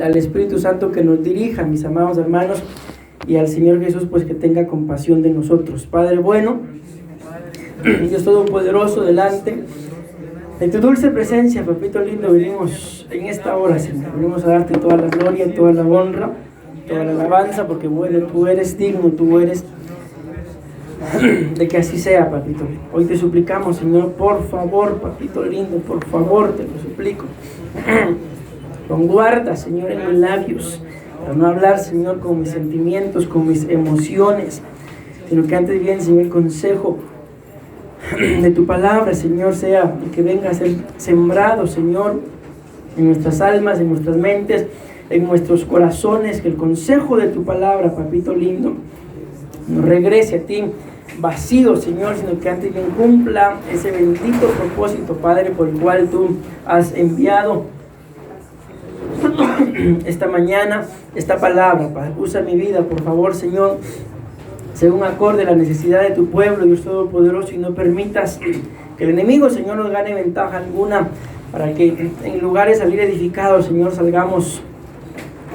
al Espíritu Santo que nos dirija, mis amados hermanos, y al Señor Jesús, pues que tenga compasión de nosotros. Padre bueno, Dios Todopoderoso, delante de tu dulce presencia, papito lindo, venimos en esta hora, Señor. Venimos a darte toda la gloria, toda la honra, toda la alabanza, porque bueno, tú eres digno, tú eres de que así sea, papito. Hoy te suplicamos, Señor, por favor, papito lindo, por favor, te lo suplico. Con guarda, Señor, en mis labios, para no hablar, Señor, con mis sentimientos, con mis emociones, sino que antes bien, Señor, el consejo de tu palabra, Señor, sea y que venga a ser sembrado, Señor, en nuestras almas, en nuestras mentes, en nuestros corazones, que el consejo de tu palabra, papito lindo, no regrese a ti vacío, Señor, sino que antes bien cumpla ese bendito propósito, Padre, por el cual tú has enviado esta mañana esta palabra, Padre. Usa mi vida, por favor, Señor, según acorde a la necesidad de tu pueblo, Dios Todopoderoso, y no permitas que el enemigo, Señor, nos gane ventaja alguna, para que en lugar de salir edificados, Señor, salgamos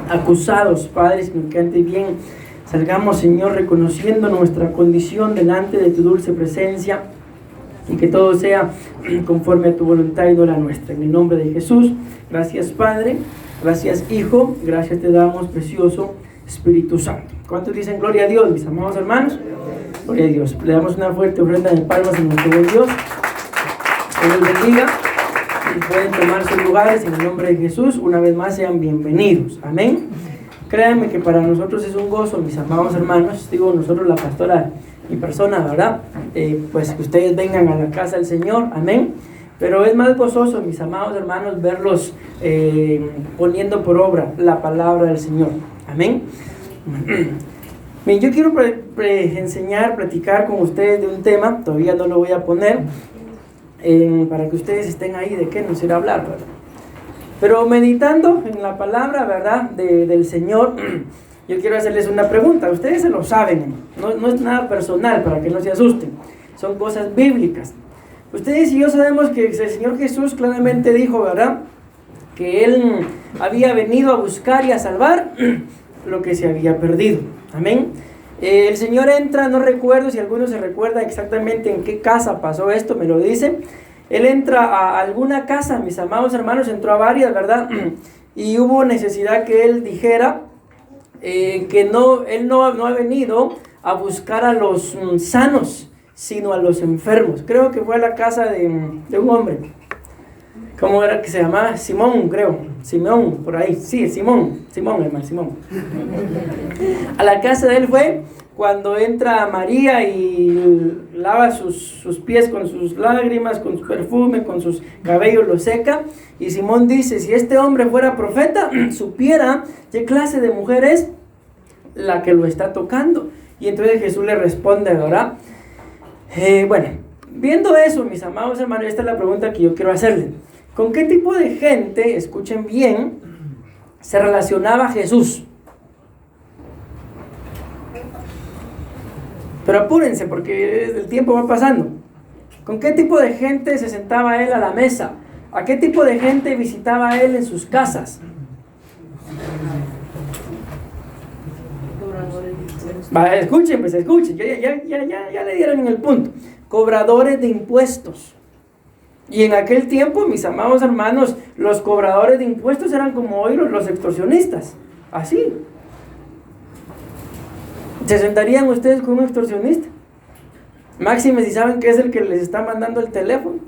acusados, Padre, sino que antes bien salgamos, Señor, reconociendo nuestra condición delante de tu dulce presencia, y que todo sea conforme a tu voluntad y no la nuestra. En el nombre de Jesús, gracias, Padre, gracias, Hijo, gracias te damos, precioso Espíritu Santo. ¿Cuántos dicen gloria a Dios, mis amados hermanos? Gloria a Dios. Le damos una fuerte ofrenda de palmas en nuestro buen Dios. Que Dios bendiga. Y pueden tomar sus lugares en el nombre de Jesús. Una vez más, sean bienvenidos. Amén. Créanme que para nosotros es un gozo, mis amados hermanos. Digo nosotros, la pastora, mi persona, ¿verdad? Pues que ustedes vengan a la casa del Señor. Amén. Pero es más gozoso, mis amados hermanos, verlos poniendo por obra la palabra del Señor. Amén. Bien, yo quiero platicar con ustedes de un tema. Todavía no lo voy a poner para que ustedes estén ahí de qué nos irá a hablar, ¿verdad? Pero meditando en la palabra, ¿verdad?, del Señor, yo quiero hacerles una pregunta. Ustedes se lo saben, no es nada personal, para que no se asusten. Son cosas bíblicas. Ustedes y yo sabemos que el Señor Jesús claramente dijo, ¿verdad?, que Él había venido a buscar y a salvar lo que se había perdido. Amén. El Señor entra, no recuerdo si alguno se recuerda exactamente en qué casa pasó esto, me lo dice. Él entra a alguna casa, mis amados hermanos, entró a varias, ¿verdad? Y hubo necesidad que Él dijera que Él no ha venido a buscar a los sanos, sino a los enfermos. Creo que fue a la casa de un hombre. ¿Cómo era que se llamaba? Simón, creo. Simón, por ahí. Sí, Simón, hermano, Simón. A la casa de él fue cuando entra María y lava sus pies con sus lágrimas, con su perfume, con sus cabellos, lo seca. Y Simón dice, si este hombre fuera profeta, supiera qué clase de mujer es la que lo está tocando. Y entonces Jesús le responde, ¿verdad? Bueno, viendo eso, mis amados hermanos, esta es la pregunta que yo quiero hacerle. ¿Con qué tipo de gente, escuchen bien, se relacionaba Jesús? Pero apúrense porque el tiempo va pasando. ¿Con qué tipo de gente se sentaba Él a la mesa? ¿A qué tipo de gente visitaba Él en sus casas? Escuchen, ya le dieron en el punto. Cobradores de impuestos. Y en aquel tiempo, mis amados hermanos, los cobradores de impuestos eran como hoy los extorsionistas. Así. ¿Se sentarían ustedes con un extorsionista? Máxime si saben que es el que les está mandando el teléfono.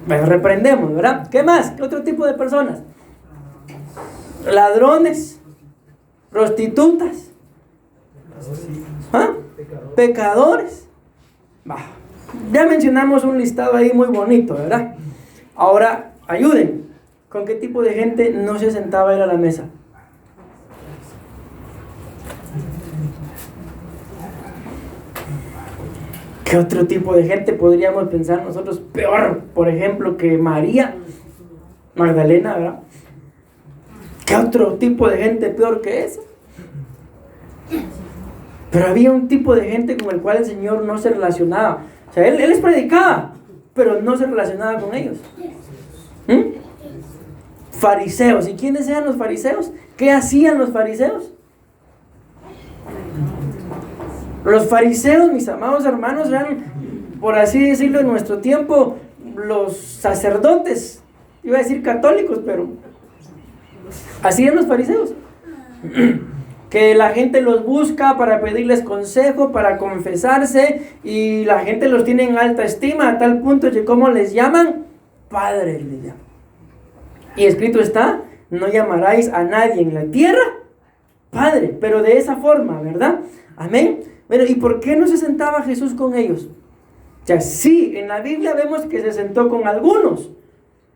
Bueno, reprendemos, ¿verdad? ¿Qué más? ¿Qué otro tipo de personas? Ladrones, prostitutas, pecadores. Ya mencionamos un listado ahí muy bonito, ¿verdad? Ahora, ayuden. ¿Con qué tipo de gente no se sentaba Él a la mesa? ¿Qué otro tipo de gente podríamos pensar nosotros peor, por ejemplo, que María Magdalena, ¿verdad? ¿Qué otro tipo de gente peor que esa? Pero había un tipo de gente con el cual el Señor no se relacionaba. O sea, Él les predicaba, pero no se relacionaba con ellos. fariseos. ¿Y quiénes eran los fariseos? ¿Qué hacían los fariseos? Los fariseos, mis amados hermanos, eran, por así decirlo, en nuestro tiempo, los sacerdotes. Iba a decir católicos, pero así eran los fariseos. Que la gente los busca para pedirles consejo, para confesarse, y la gente los tiene en alta estima a tal punto que ¿cómo les llaman? Padres les llaman. Y escrito está, no llamaráis a nadie en la tierra Padre, pero de esa forma, ¿verdad? Amén. Bueno, ¿y por qué no se sentaba Jesús con ellos? O sea, sí, en la Biblia vemos que se sentó con algunos.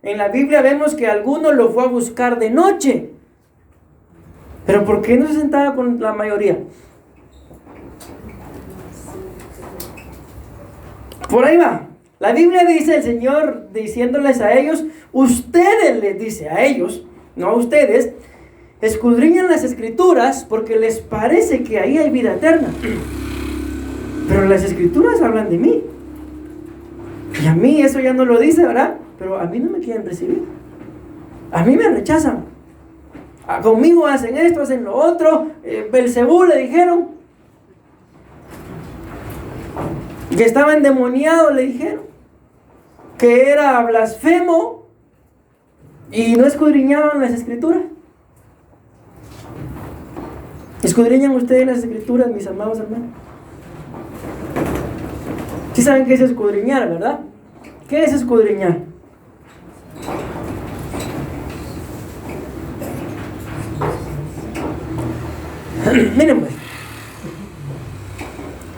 En la Biblia vemos que alguno lo fue a buscar de noche. Pero ¿por qué no se sentaba con la mayoría? Por ahí va. La Biblia dice, el Señor diciéndoles a ellos, ustedes les dice a ellos, no a ustedes, escudriñan las Escrituras porque les parece que ahí hay vida eterna. Pero las Escrituras hablan de mí. Y a mí eso ya no lo dice, ¿verdad? Pero a mí no me quieren recibir. A mí me rechazan. Conmigo hacen esto, hacen lo otro. Belcebú le dijeron. Que estaba endemoniado, le dijeron. Que era blasfemo. Y no escudriñaban las Escrituras. ¿Escudriñan ustedes las Escrituras, mis amados hermanos? Sí saben qué es escudriñar, ¿verdad? ¿Qué es escudriñar? Miren pues,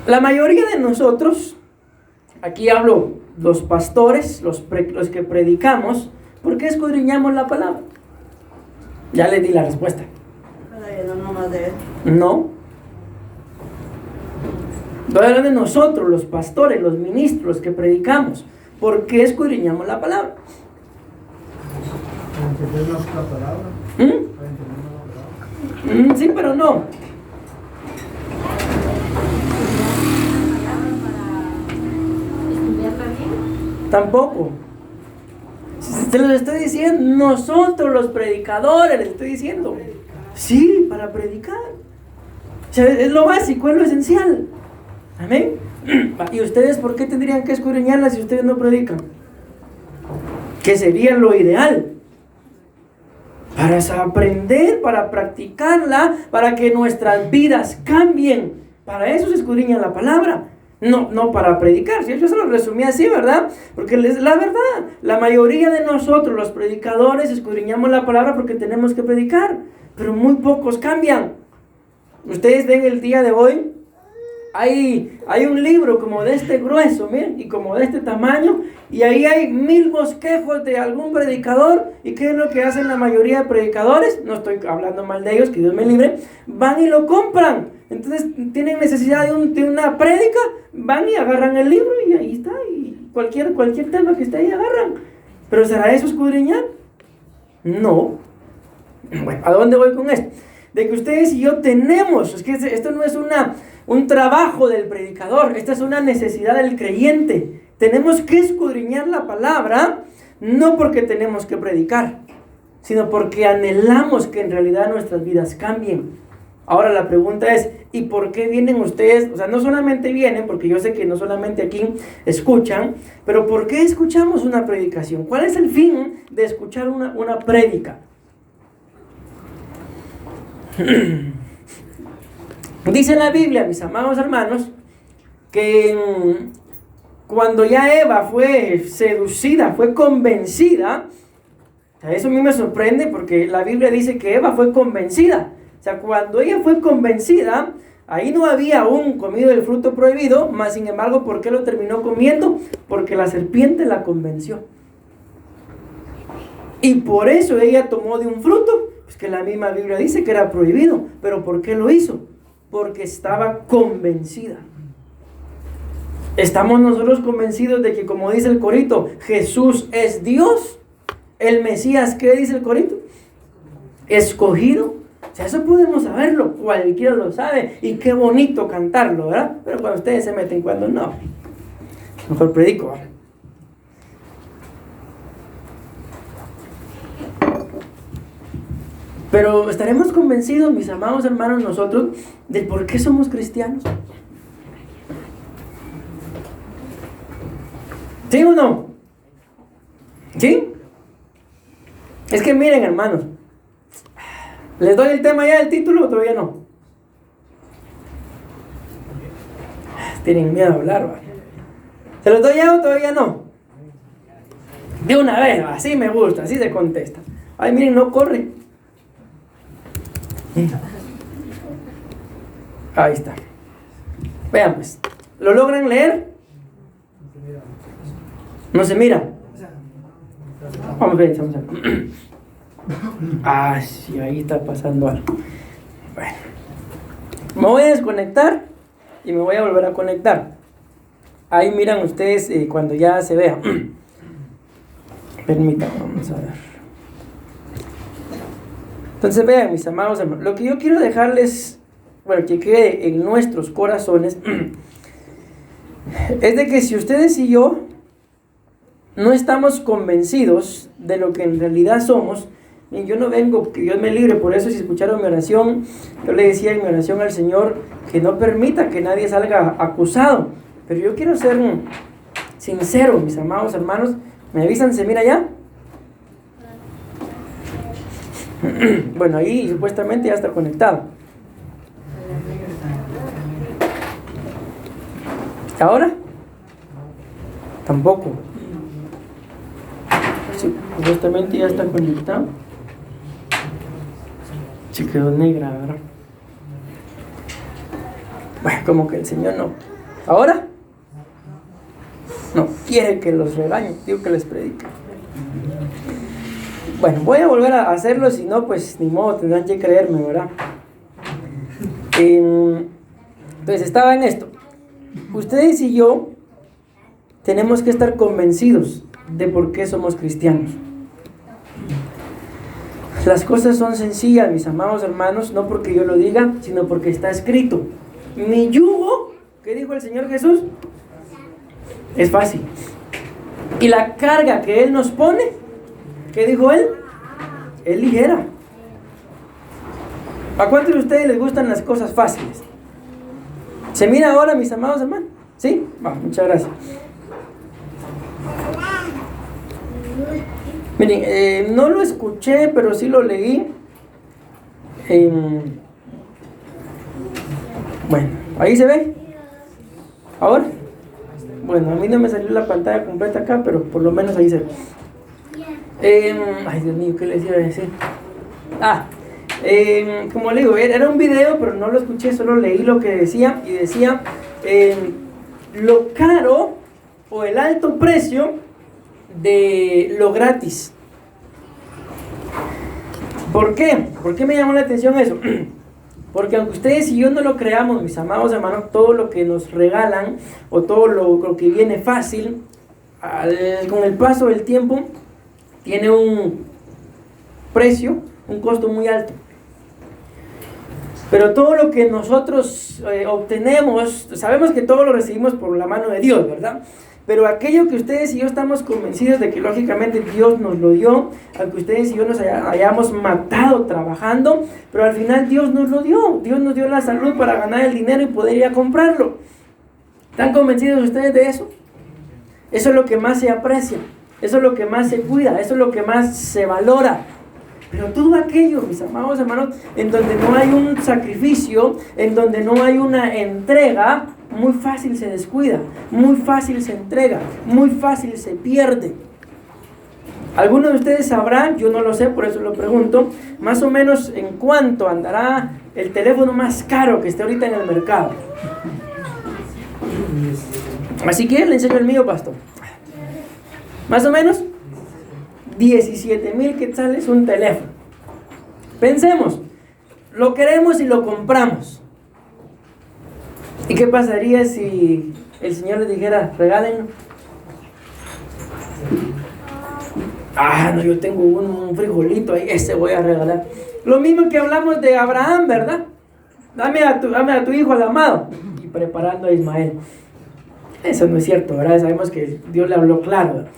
la mayoría de nosotros, aquí hablo los pastores, los que predicamos, ¿por qué escudriñamos la palabra? Ya les di la respuesta. No. Voy a hablar de nosotros, los pastores, los ministros, los que predicamos. ¿Por qué escudriñamos la palabra? Sí, pero no. Tampoco. Se los estoy diciendo, nosotros los predicadores, les estoy diciendo. Sí, para predicar. O sea, es lo básico, es lo esencial. Amén. ¿Y ustedes por qué tendrían que escudriñarla si ustedes no predican? Que sería lo ideal. Para aprender, para practicarla, para que nuestras vidas cambien. Para eso se escudriña la palabra. No para predicar. ¿Sí? Yo se lo resumí así, ¿verdad? Porque la verdad, la mayoría de nosotros, los predicadores, escudriñamos la palabra porque tenemos que predicar. Pero muy pocos cambian. Ustedes ven el día de hoy, hay un libro como de este grueso, miren, y como de este tamaño, y ahí hay 1000 bosquejos de algún predicador. ¿Y qué es lo que hacen la mayoría de predicadores? No estoy hablando mal de ellos, que Dios me libre. Van y lo compran. Entonces tienen necesidad de una prédica, van y agarran el libro y ahí está, y cualquier tema que esté ahí agarran. ¿Pero será eso escudriñar? No. Bueno, ¿a dónde voy con esto? De que ustedes y yo tenemos, es que esto no es un trabajo del predicador, esta es una necesidad del creyente. Tenemos que escudriñar la palabra, no porque tenemos que predicar, sino porque anhelamos que en realidad nuestras vidas cambien. Ahora la pregunta es, ¿y por qué vienen ustedes? O sea, no solamente vienen, porque yo sé que no solamente aquí escuchan, pero ¿por qué escuchamos una predicación? ¿Cuál es el fin de escuchar una prédica? Dice la Biblia, mis amados hermanos, que cuando ya Eva fue seducida, fue convencida, eso a mí me sorprende porque la Biblia dice que Eva fue convencida. O sea, cuando ella fue convencida, ahí no había aún comido el fruto prohibido, mas sin embargo, ¿por qué lo terminó comiendo? Porque la serpiente la convenció. Y por eso ella tomó de un fruto, pues que la misma Biblia dice que era prohibido. ¿Pero por qué lo hizo? Porque estaba convencida. ¿Estamos nosotros convencidos de que, como dice el corito, Jesús es Dios? ¿El Mesías qué dice el corito? Escogido. O sea, eso podemos saberlo, cualquiera lo sabe, y qué bonito cantarlo, ¿verdad? Pero cuando ustedes se meten, cuando no, mejor predico. Pero estaremos convencidos, mis amados hermanos, nosotros, del por qué somos cristianos. ¿Sí o no? ¿Sí? Es que miren, hermanos, ¿les doy el tema ya del título o todavía no? Tienen miedo a hablar, ¿vale? ¿Se los doy ya o todavía no? De una vez, así me gusta, así se contesta. Ay, miren, no corre. Ahí está. Vean pues, ¿lo logran leer? No se mira. Vamos a ver, vamos a ver. Ah, sí, ahí está pasando algo. Bueno, me voy a desconectar y me voy a volver a conectar. Ahí miran ustedes cuando ya se vea. Permítanme, vamos a ver. Entonces vean, mis amados hermanos, lo que yo quiero dejarles, bueno, que quede en nuestros corazones, es de que si ustedes y yo no estamos convencidos de lo que en realidad somos, y yo no vengo, que Dios me libre, por eso si escucharon mi oración, yo le decía en mi oración al Señor que no permita que nadie salga acusado, pero yo quiero ser sincero, mis amados hermanos. ¿Me avisan? ¿Se mira ya? Bueno, ahí supuestamente ya está conectado. ¿Ahora? Tampoco. Sí, supuestamente ya está conectado. Se quedó negra, ¿verdad? Bueno, como que el Señor no. ¿Ahora? No quiere que los regañe, digo que les predique. Bueno, voy a volver a hacerlo, si no, pues ni modo, tendrán que creerme, ¿verdad? Entonces estaba en esto. Ustedes y yo tenemos que estar convencidos de por qué somos cristianos. Las cosas son sencillas, mis amados hermanos, no porque yo lo diga, sino porque está escrito. Mi yugo, ¿qué dijo el Señor Jesús? Es fácil. Y la carga que Él nos pone, ¿qué dijo Él? Es ligera. ¿A cuántos de ustedes les gustan las cosas fáciles? ¿Se mira ahora, mis amados hermanos? ¿Sí? Muchas gracias. Miren, no lo escuché, pero sí lo leí. Bueno, ahí se ve. ¿Ahora? Bueno, a mí no me salió la pantalla completa acá, pero por lo menos ahí se ve. Ay, Dios mío, ¿qué les iba a decir? Como le digo, era un video, pero no lo escuché, solo leí lo que decía. Y decía, lo caro o el alto precio de lo gratis. ¿Por qué? ¿Por qué me llamó la atención eso? Porque aunque ustedes y yo no lo creamos, mis amados hermanos, todo lo que nos regalan o todo lo que viene fácil, con el paso del tiempo, tiene un precio, un costo muy alto. Pero todo lo que nosotros obtenemos, sabemos que todo lo recibimos por la mano de Dios, ¿verdad? Pero aquello que ustedes y yo estamos convencidos de que lógicamente Dios nos lo dio, aunque ustedes y yo nos hayamos matado trabajando, pero al final Dios nos lo dio. Dios nos dio la salud para ganar el dinero y poder ir a comprarlo. ¿Están convencidos ustedes de eso? Eso es lo que más se aprecia, eso es lo que más se cuida, eso es lo que más se valora. Pero todo aquello, mis amados hermanos, en donde no hay un sacrificio, en donde no hay una entrega, muy fácil se descuida, muy fácil se entrega, muy fácil se pierde. Algunos de ustedes sabrán, yo no lo sé, por eso lo pregunto, más o menos en cuánto andará el teléfono más caro que esté ahorita en el mercado. Así que le enseño el mío, pastor. Más o menos 17,000 quetzales un teléfono. Pensemos, lo queremos y lo compramos. ¿Y qué pasaría si el Señor les dijera, regálenlo? No, yo tengo un frijolito ahí, ese voy a regalar. Lo mismo que hablamos de Abraham, ¿verdad? Dame a tu hijo al amado. Y preparando a Ismael. Eso no es cierto, ¿verdad? Sabemos que Dios le habló claro, ¿verdad?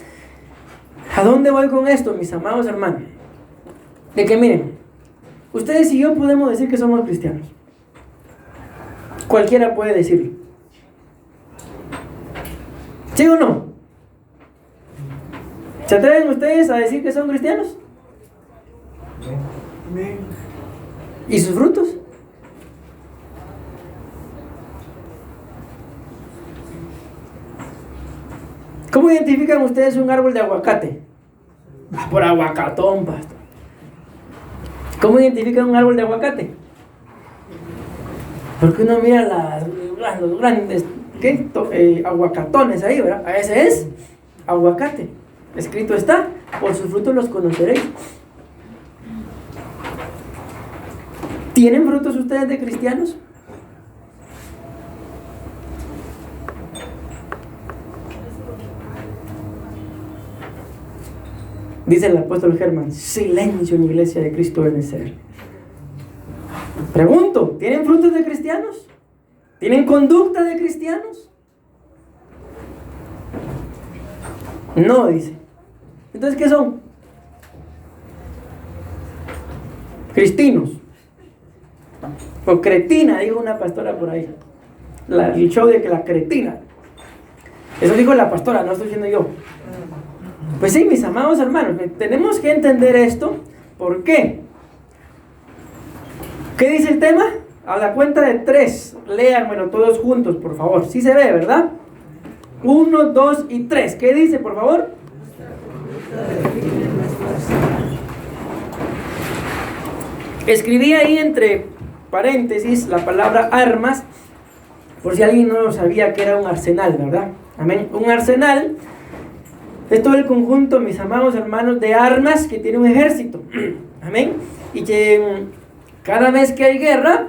¿A dónde voy con esto, mis amados hermanos? De que miren, Ustedes y yo podemos decir que somos cristianos. Cualquiera puede decirlo. ¿Sí o no? ¿Se atreven ustedes a decir que son cristianos? ¿Y sus frutos? ¿Cómo identifican ustedes un árbol de aguacate? Por aguacatón, pastor. ¿Cómo identifican un árbol de aguacate? Porque uno mira los grandes aguacatones ahí, ¿verdad? A ese es aguacate. Escrito está, por sus frutos los conoceréis. ¿Tienen frutos ustedes de cristianos? Dice el apóstol Germán, silencio en la iglesia de Cristo de Benecer. Pregunto, ¿tienen frutos de cristianos? ¿Tienen conducta de cristianos? No, dice. Entonces, ¿qué son? Cristinos. O cretina, dijo una pastora por ahí. El show de que la cretina. Eso dijo la pastora, no estoy diciendo yo. Pues sí, mis amados hermanos, tenemos que entender esto. ¿Por qué? ¿Qué dice el tema? A la cuenta de 3, léanmelo todos juntos, por favor. Sí se ve, ¿verdad? 1, 2 y 3. ¿Qué dice, por favor? Escribí ahí entre paréntesis la palabra armas, por si alguien no sabía que era un arsenal, ¿verdad? Amén. Un arsenal es todo el conjunto, mis amados hermanos, de armas que tiene un ejército. Amén. Y que cada vez que hay guerra,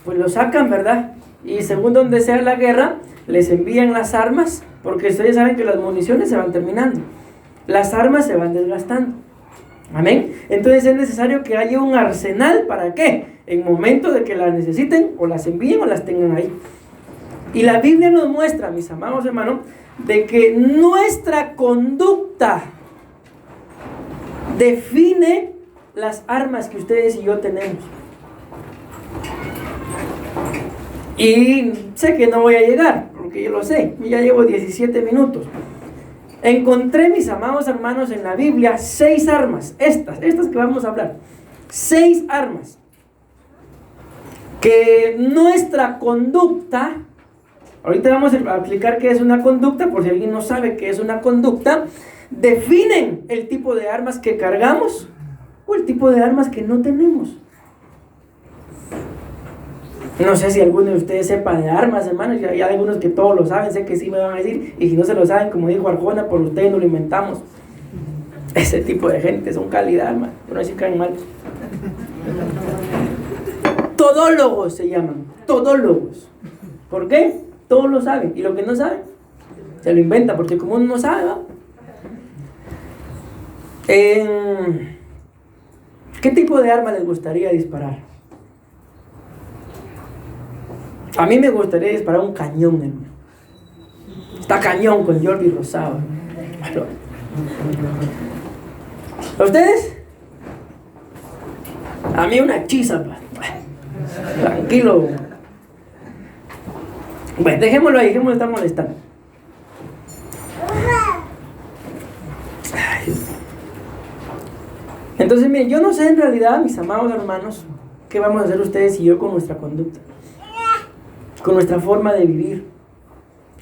pues lo sacan, ¿verdad? Y según donde sea la guerra, les envían las armas, porque ustedes saben que las municiones se van terminando. Las armas se van desgastando. Amén. Entonces es necesario que haya un arsenal. ¿Para qué? En momento de que las necesiten, o las envíen o las tengan ahí. Y la Biblia nos muestra, mis amados hermanos, de que nuestra conducta define las armas que ustedes y yo tenemos. Y sé que no voy a llegar, porque yo lo sé, ya llevo 17 minutos. Encontré, mis amados hermanos, en la Biblia 6 armas, estas que vamos a hablar, 6 armas, que nuestra conducta, ahorita vamos a explicar qué es una conducta, por si alguien no sabe qué es una conducta, definen el tipo de armas que cargamos o el tipo de armas que no tenemos. No sé si alguno de ustedes sepa de armas, hermanos. Hay algunos que todos lo saben, sé que sí me van a decir. Y si no se lo saben, como dijo Arjona, por ustedes no lo inventamos. Ese tipo de gente son calidad, hermano. No decir que hay malos. Todólogos se llaman. Todólogos. ¿Por qué? Todos lo saben. Y lo que no saben, se lo inventa. Porque como uno no sabe, ¿va? ¿Qué tipo de arma les gustaría disparar? A mí me gustaría disparar un cañón, hermano. Está cañón con Jordi Rosado. ¿A ustedes? A mí una hechiza, pa. Tranquilo. Bueno, dejémoslo ahí, dejémoslo, está molestando. Entonces, miren, yo no sé en realidad, mis amados hermanos, qué vamos a hacer ustedes y yo con nuestra conducta, con nuestra forma de vivir,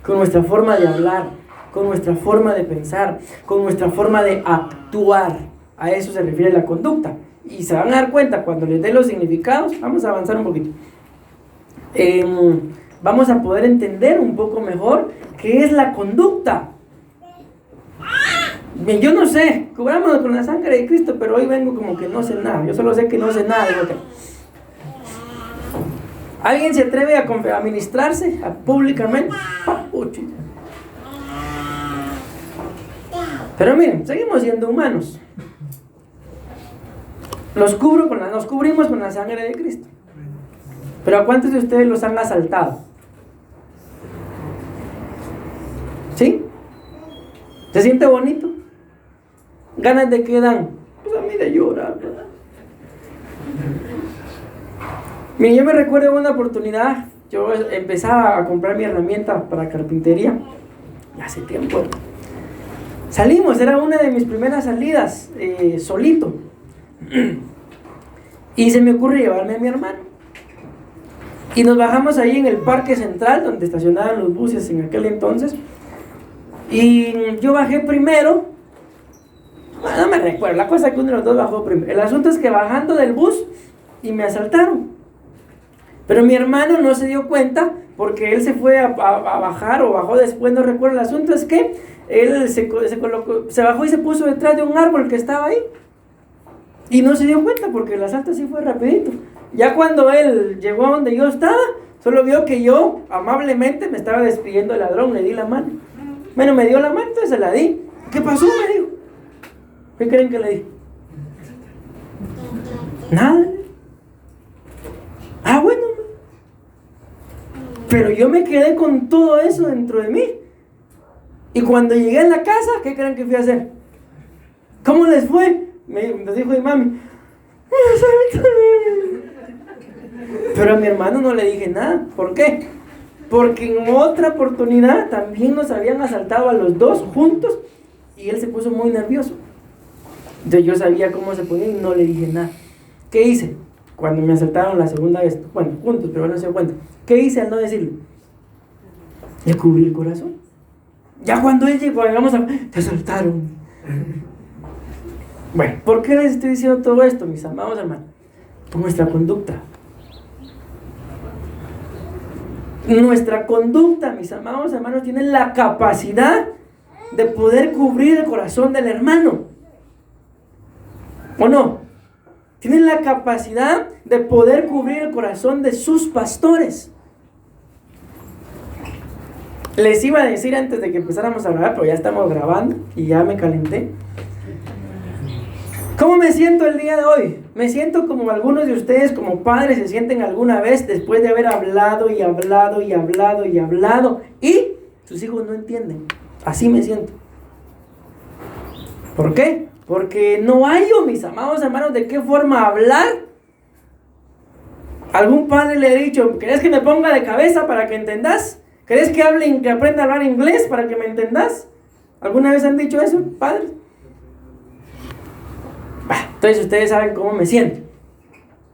con nuestra forma de hablar, con nuestra forma de pensar, con nuestra forma de actuar. A eso se refiere la conducta. Y se van a dar cuenta cuando les dé los significados. Vamos a avanzar un poquito. Vamos a poder entender un poco mejor qué es la conducta. Bien, yo no sé, cubrámonos con la sangre de Cristo, pero hoy vengo como que no sé nada. Yo solo sé que no sé nada de lo que... ¿Alguien se atreve a ministrarse públicamente? Pero miren, seguimos siendo humanos. Nos cubrimos con la sangre de Cristo. Pero ¿a cuántos de ustedes los han asaltado? ¿Sí? ¿Se siente bonito? ¿Ganas de qué dan? Pues a mí de llorar, ¿verdad? Mire, yo me recuerdo una oportunidad, yo empezaba a comprar mi herramienta para carpintería, hace tiempo. Salimos, era una de mis primeras salidas, solito. Y se me ocurre llevarme a mi hermano. Y nos bajamos ahí en el parque central, donde estacionaban los buses en aquel entonces. Y yo bajé primero. No me recuerdo, la cosa es que uno de los dos bajó primero. El asunto es que bajando del bus y me asaltaron. Pero mi hermano no se dio cuenta porque él se fue a bajar o bajó después, no recuerdo. El asunto es que él se bajó y se puso detrás de un árbol que estaba ahí. Y no se dio cuenta porque el asalto sí fue rapidito. Ya cuando él llegó a donde yo estaba, solo vio que yo amablemente me estaba despidiendo del ladrón, le di la mano. Bueno, me dio la mano, entonces se la di. ¿Qué pasó? Me dijo. ¿Qué creen que le di? Nada. Ah, bueno. Pero yo me quedé con todo eso dentro de mí. Y cuando llegué a la casa, ¿qué creen que fui a hacer? ¿Cómo les fue? Nos dijo mi mami. Pero a mi hermano no le dije nada. ¿Por qué? Porque en otra oportunidad también nos habían asaltado a los dos juntos y él se puso muy nervioso. Entonces yo sabía cómo se ponía y no le dije nada. ¿Qué hice? Cuando me asaltaron la segunda vez, bueno, juntos, pero no se dio cuenta. ¿Qué hice al no decirle? Le cubrí el corazón. Ya cuando él llegó, llegamos a... Te asaltaron. Bueno, ¿por qué les estoy diciendo todo esto, mis amados hermanos? Por nuestra conducta. Nuestra conducta, mis amados hermanos, tiene la capacidad de poder cubrir el corazón del hermano. ¿O no? Tienen la capacidad de poder cubrir el corazón de sus pastores. Les iba a decir antes de que empezáramos a grabar, pero ya estamos grabando y ya me calenté. ¿Cómo me siento el día de hoy? Me siento como algunos de ustedes como padres se sienten alguna vez después de haber hablado y hablado y hablado y hablado y sus hijos no entienden. Así me siento. ¿Por qué? Porque no hallo, mis amados hermanos, de qué forma hablar. Algún padre le he dicho, ¿querés que me ponga de cabeza para que entendas? ¿Querés que que aprenda a hablar inglés para que me entendas? ¿Alguna vez han dicho eso, padres? Entonces ustedes saben cómo me siento.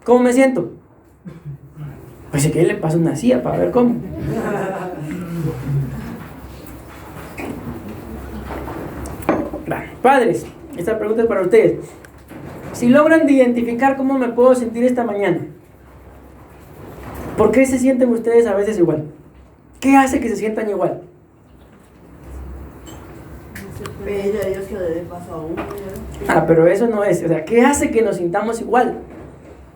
¿Cómo me siento? Pues si que le paso una silla para ver cómo. Padres, esta pregunta es para ustedes. Si logran identificar cómo me puedo sentir esta mañana, ¿por qué se sienten ustedes a veces igual? ¿Qué hace que se sientan igual? Pero eso no es. O sea, ¿qué hace que nos sintamos igual?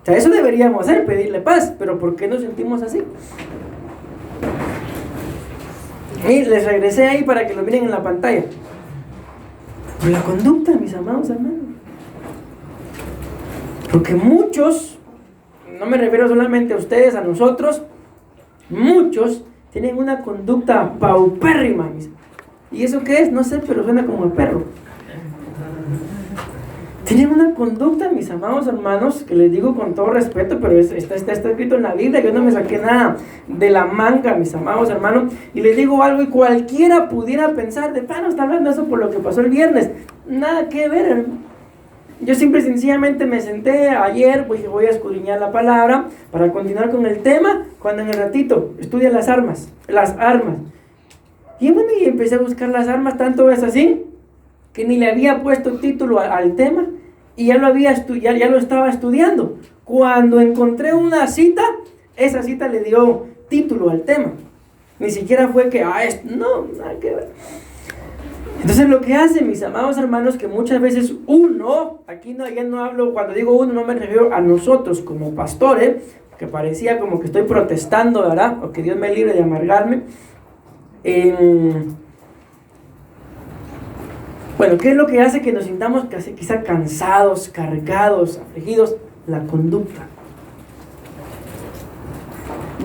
O sea, eso deberíamos hacer, pedirle paz. Pero ¿por qué nos sentimos así? Y les regresé ahí para que lo miren en la pantalla. Por la conducta, mis amados hermanos. Porque muchos, no me refiero solamente a ustedes, a nosotros, muchos tienen una conducta paupérrima, mis hermanos. ¿Y eso qué es? No sé, pero suena como el perro. Tienen una conducta, mis amados hermanos, que les digo con todo respeto, pero está escrito en la Biblia. Yo no me saqué nada de la manga, mis amados hermanos. Y les digo algo y cualquiera pudiera pensar, de plano está hablando eso por lo que pasó el viernes. Nada que ver, hermano. Yo simple y sencillamente me senté ayer, voy a escudriñar la palabra para continuar con el tema, cuando en el ratito estudia las armas. Y bueno, y empecé a buscar las armas, tanto es así que ni le había puesto título al tema y ya lo estaba estudiando. Cuando encontré una cita, esa cita le dio título al tema. Ni siquiera fue que, no, nada que ver. Entonces lo que hace, mis amados hermanos, que muchas veces uno, ya no hablo, cuando digo uno no me refiero a nosotros como pastores, que parecía como que estoy protestando, ¿verdad? O que Dios me libre de amargarme. Bueno, ¿qué es lo que hace que nos sintamos quizá cansados, cargados, afligidos? La conducta.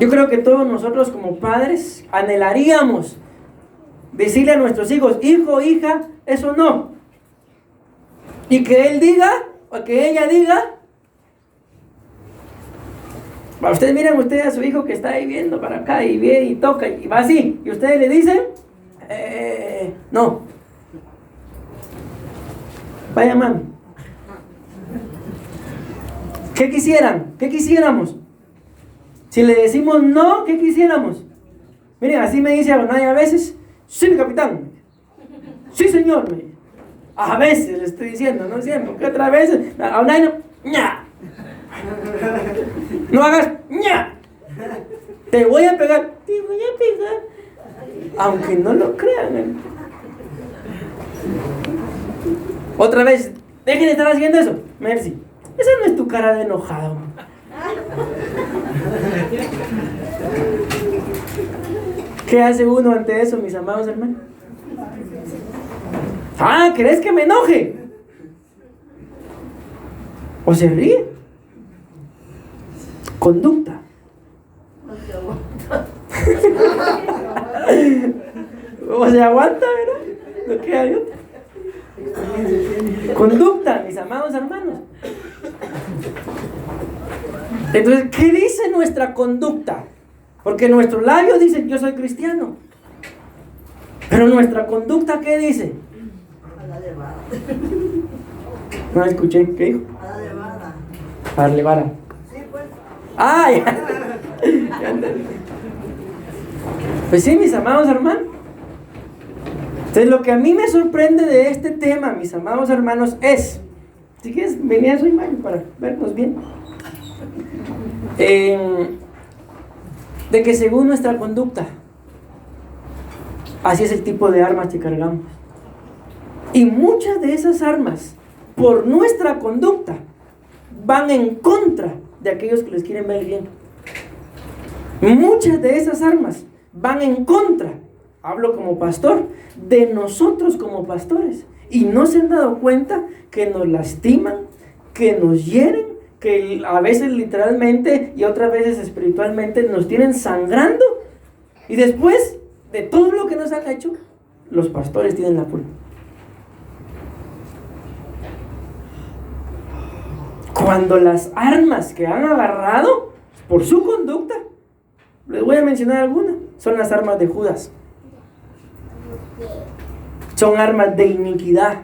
Yo creo que todos nosotros como padres anhelaríamos decirle a nuestros hijos, hijo, hija, eso no. Y que él diga, o que ella diga, Ustedes miran a su hijo que está ahí viendo para acá y ve y toca y va así. Y ustedes le dicen, no. Vaya, mami. ¿Qué quisieran? ¿Qué quisiéramos? Si le decimos no, ¿qué quisiéramos? Miren, así me dice Abonay a veces. Sí, mi capitán. Sí, señor. A veces le estoy diciendo, no siempre. ¿Qué otras veces? Abonay no. ¡Ña! No hagas. ¡Ña! Te voy a pegar. Te voy a pegar. Aunque no lo crean. Otra vez. Dejen de estar haciendo eso. Merci. Esa no es tu cara de enojado. ¿Qué hace uno ante eso, mis amados hermanos? ¿Querés que me enoje? ¿O se ríe? Conducta. O se aguanta, ¿verdad? No queda de otra. Conducta, mis amados hermanos. Entonces, ¿qué dice nuestra conducta? Porque nuestros labios dicen, yo soy cristiano. Pero nuestra conducta, ¿qué dice? A la levada. No escuché, ¿qué dijo? A la levada. A darle vara. Sí, pues. Ya entendí. Pues sí, mis amados hermanos. Entonces, lo que a mí me sorprende de este tema, mis amados hermanos, es, si quieres, venía a su imagen para vernos bien, de que según nuestra conducta, así es el tipo de armas que cargamos. Y muchas de esas armas, por nuestra conducta, van en contra de aquellos que les quieren ver bien. Muchas de esas armas van en contra, hablo como pastor, de nosotros como pastores. Y no se han dado cuenta que nos lastiman, que nos hieren, que a veces literalmente y otras veces espiritualmente nos tienen sangrando. Y después de todo lo que nos han hecho, los pastores tienen la culpa. Cuando las armas que han agarrado por su conducta, les voy a mencionar algunas, son las armas de Judas. Son armas de iniquidad.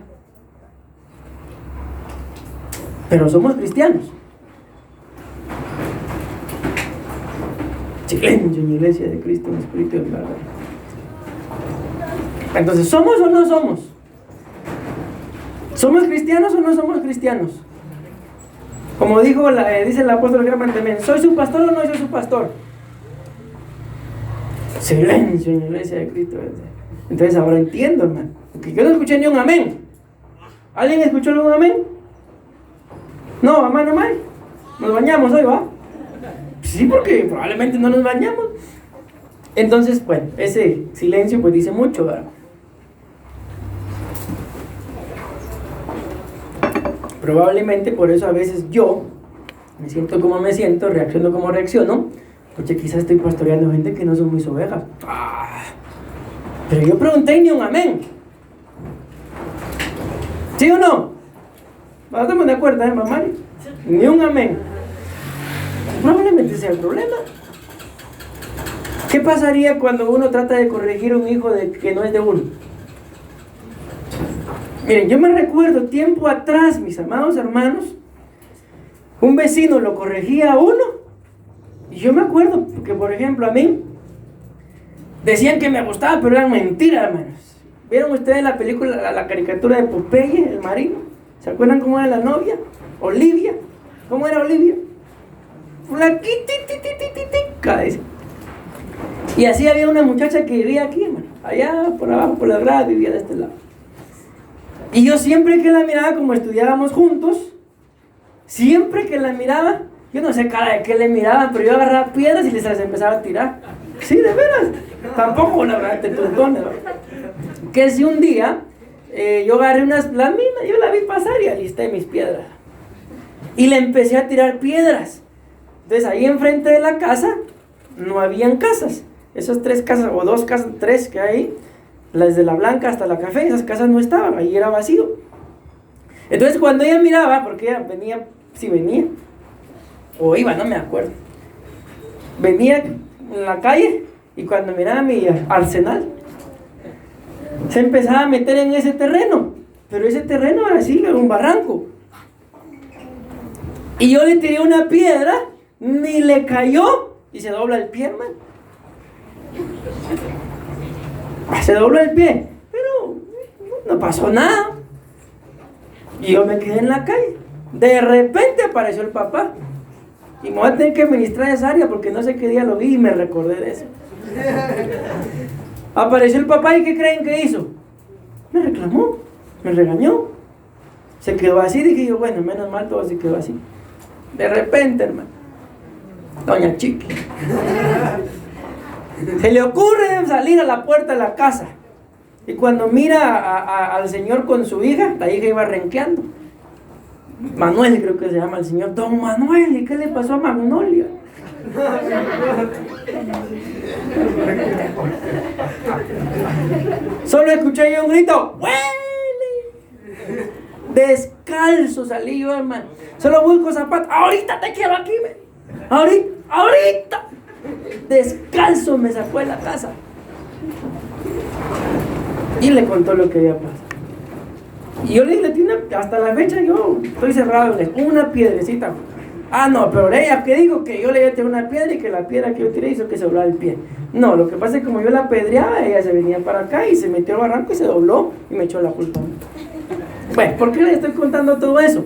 Pero somos cristianos. Silencio en la iglesia de Cristo en espíritu y en verdad. Entonces, ¿somos o no somos? ¿Somos cristianos o no somos cristianos? Como dice el apóstol Germán también, ¿soy su pastor o no soy su pastor? Silencio en la iglesia de Cristo. Entonces ahora entiendo, hermano. Porque yo no escuché ni un amén. ¿Alguien escuchó un amén? No, hermano, hermano. Nos bañamos hoy, ¿va? Sí, porque probablemente no nos bañamos. Entonces, bueno, ese silencio pues dice mucho, ¿verdad? Probablemente por eso a veces yo me siento como me siento, reacciono como reacciono, porque quizás estoy pastoreando gente que no son mis ovejas. Pero yo pregunté y ni un amén. ¿Sí o no? No estamos de acuerdo, mamá. Ni un amén. Probablemente sea el problema. ¿Qué pasaría cuando uno trata de corregir a un hijo que no es de uno? Miren, yo me recuerdo tiempo atrás, mis amados hermanos, un vecino lo corregía a uno, y yo me acuerdo que, por ejemplo, a mí decían que me gustaba, pero eran mentiras, hermanos. ¿Vieron ustedes la película, la caricatura de Popeye, el marino? ¿Se acuerdan cómo era la novia? Olivia. ¿Cómo era Olivia? Flaquitititititita, dice. Y así había una muchacha que vivía aquí, hermano. Allá por abajo, por la grada, vivía de este lado. Y yo siempre que la miraba, como estudiábamos juntos, siempre que la miraba, yo no sé cara de qué le miraban, pero yo agarraba piedras y les las empezaba a tirar. Sí, de veras. Tampoco una verdad de plutones, ¿no? Que si un día yo agarré las minas, yo la vi pasar y alisté mis piedras. Y le empecé a tirar piedras. Entonces ahí enfrente de la casa no habían casas. Esas 3 casas, o 2 casas, 3 que hay, las de la Blanca hasta la Café, esas casas no estaban, ahí era vacío. Entonces cuando ella miraba, porque ella venía, si venía, o iba, no me acuerdo. venía en la calle y cuando miraba mi arsenal, se empezaba a meter en ese terreno. Pero ese terreno era así, era un barranco. Y yo le tiré una piedra, ni le cayó y se dobla el pie, hermano. Se dobló el pie, pero no pasó nada. Y yo me quedé en la calle. De repente apareció el papá. Y me voy a tener que administrar esa área porque no sé qué día lo vi y me recordé de eso. Apareció el papá y ¿qué creen que hizo? Me reclamó, me regañó. Se quedó así, dije yo, bueno, menos mal todo se quedó así. De repente, hermano, doña Chiqui se le ocurre salir a la puerta de la casa. Y cuando mira al señor con su hija, la hija iba renqueando. Manuel creo que se llama el señor. Don Manuel, ¿y qué le pasó a Magnolia? Solo escuché yo un grito, ¡huele! Descalzo salí yo, hermano. Solo busco zapatos. Ahorita te quiero aquí, ahorita. Descalzo me sacó de la casa. Y le contó lo que había pasado. Y yo le dije, hasta la fecha yo estoy cerrado en una piedrecita. Ah, no, pero ella que dijo que yo le iba a tirar una piedra y que la piedra que yo tiré hizo que se doblara el pie. No, lo que pasa es que como yo la apedreaba, ella se venía para acá y se metió al barranco y se dobló y me echó la culpa. Bueno, ¿por qué les estoy contando todo eso?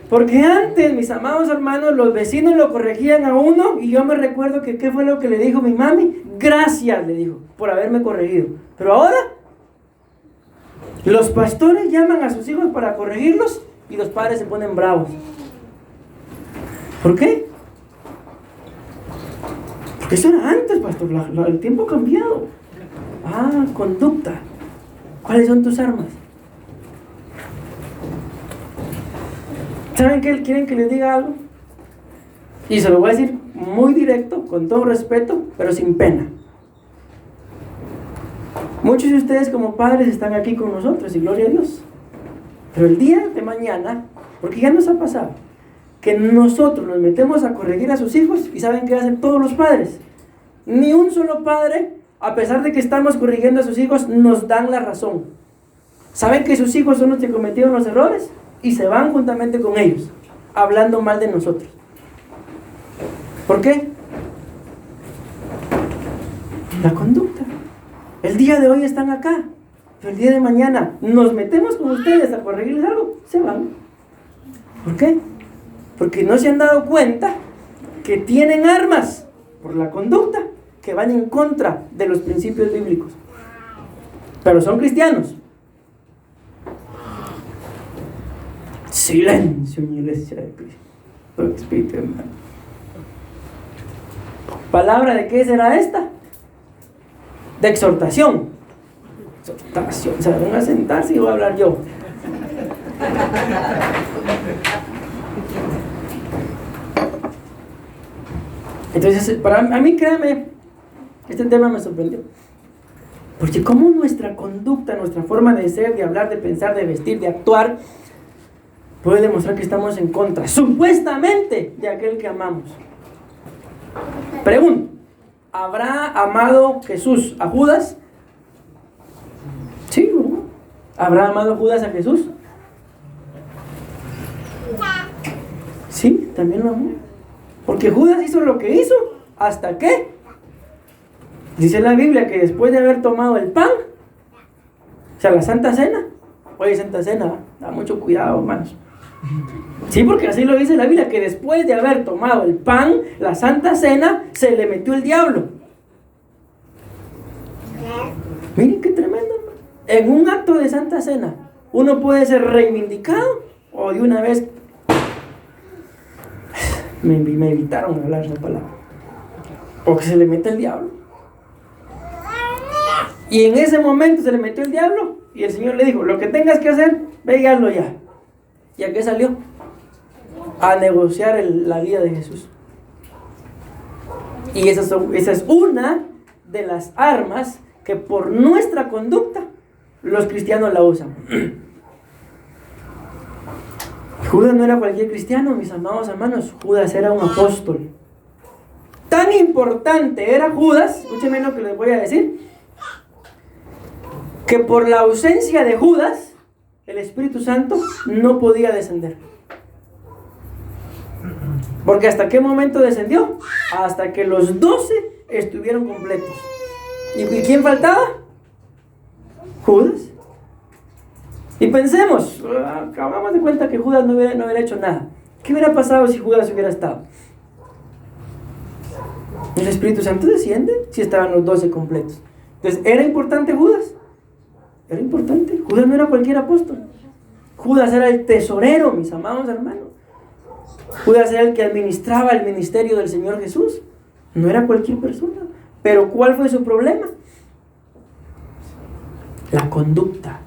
Porque antes, mis amados hermanos, los vecinos lo corregían a uno y yo me recuerdo que ¿qué fue lo que le dijo mi mami? Gracias, le dijo, por haberme corregido. Pero ahora, los pastores llaman a sus hijos para corregirlos y los padres se ponen bravos. ¿Por qué? Porque eso era antes, pastor, el tiempo ha cambiado. Ah, conducta. ¿Cuáles son tus armas? ¿Saben qué? ¿Quieren que les diga algo? Y se lo voy a decir muy directo, con todo respeto, pero sin pena. Muchos de ustedes como padres están aquí con nosotros y gloria a Dios. Pero el día de mañana, porque ya nos ha pasado, que nosotros nos metemos a corregir a sus hijos y ¿saben qué hacen todos los padres? Ni un solo padre, a pesar de que estamos corrigiendo a sus hijos, nos dan la razón. ¿Saben que sus hijos son los que cometieron los errores? Y se van juntamente con ellos, hablando mal de nosotros. ¿Por qué? La conducta. El día de hoy están acá, pero el día de mañana nos metemos con ustedes a corregirles algo, se van. ¿Por qué? Porque no se han dado cuenta que tienen armas por la conducta que van en contra de los principios bíblicos. Pero son cristianos. Silencio en la iglesia de Cristo. Espíritu hermano. ¿Palabra de qué será esta? De exhortación. Exhortación. Se van a sentarse y voy a hablar yo. Entonces, a mí, créame, este tema me sorprendió. Porque cómo nuestra conducta, nuestra forma de ser, de hablar, de pensar, de vestir, de actuar, puede demostrar que estamos en contra, supuestamente, de aquel que amamos. Pregunto, ¿habrá amado Jesús a Judas? Sí, ¿no? ¿Habrá amado Judas a Jesús? Sí, también lo amó. Porque Judas hizo lo que hizo, ¿hasta qué? Dice la Biblia que después de haber tomado el pan, o sea, la Santa Cena, oye, Santa Cena, da mucho cuidado, hermanos. Sí, porque así lo dice la Biblia, que después de haber tomado el pan, la Santa Cena, se le metió el diablo. Miren qué tremendo, hermano. En un acto de Santa Cena, uno puede ser reivindicado o de una vez me evitaron hablar esa palabra. O que se le mete el diablo. Y en ese momento se le metió el diablo y el Señor le dijo, lo que tengas que hacer, ve y hazlo ya. ¿Y a qué salió? A negociar la vida de Jesús. Y esa es una de las armas que por nuestra conducta los cristianos la usan. Judas no era cualquier cristiano, mis amados hermanos. Judas era un apóstol. Tan importante era Judas, escúchenme lo que les voy a decir, que por la ausencia de Judas, el Espíritu Santo no podía descender. Porque ¿hasta qué momento descendió? Hasta que los 12 estuvieron completos. ¿Y quién faltaba? Judas. Y pensemos, acabamos de cuenta que Judas no hubiera hecho nada. ¿Qué hubiera pasado si Judas hubiera estado? ¿El Espíritu Santo desciende si estaban los 12 completos? Entonces, ¿era importante Judas? Era importante. Judas no era cualquier apóstol. Judas era el tesorero, mis amados hermanos. Judas era el que administraba el ministerio del Señor Jesús. No era cualquier persona. Pero ¿cuál fue su problema? La conducta.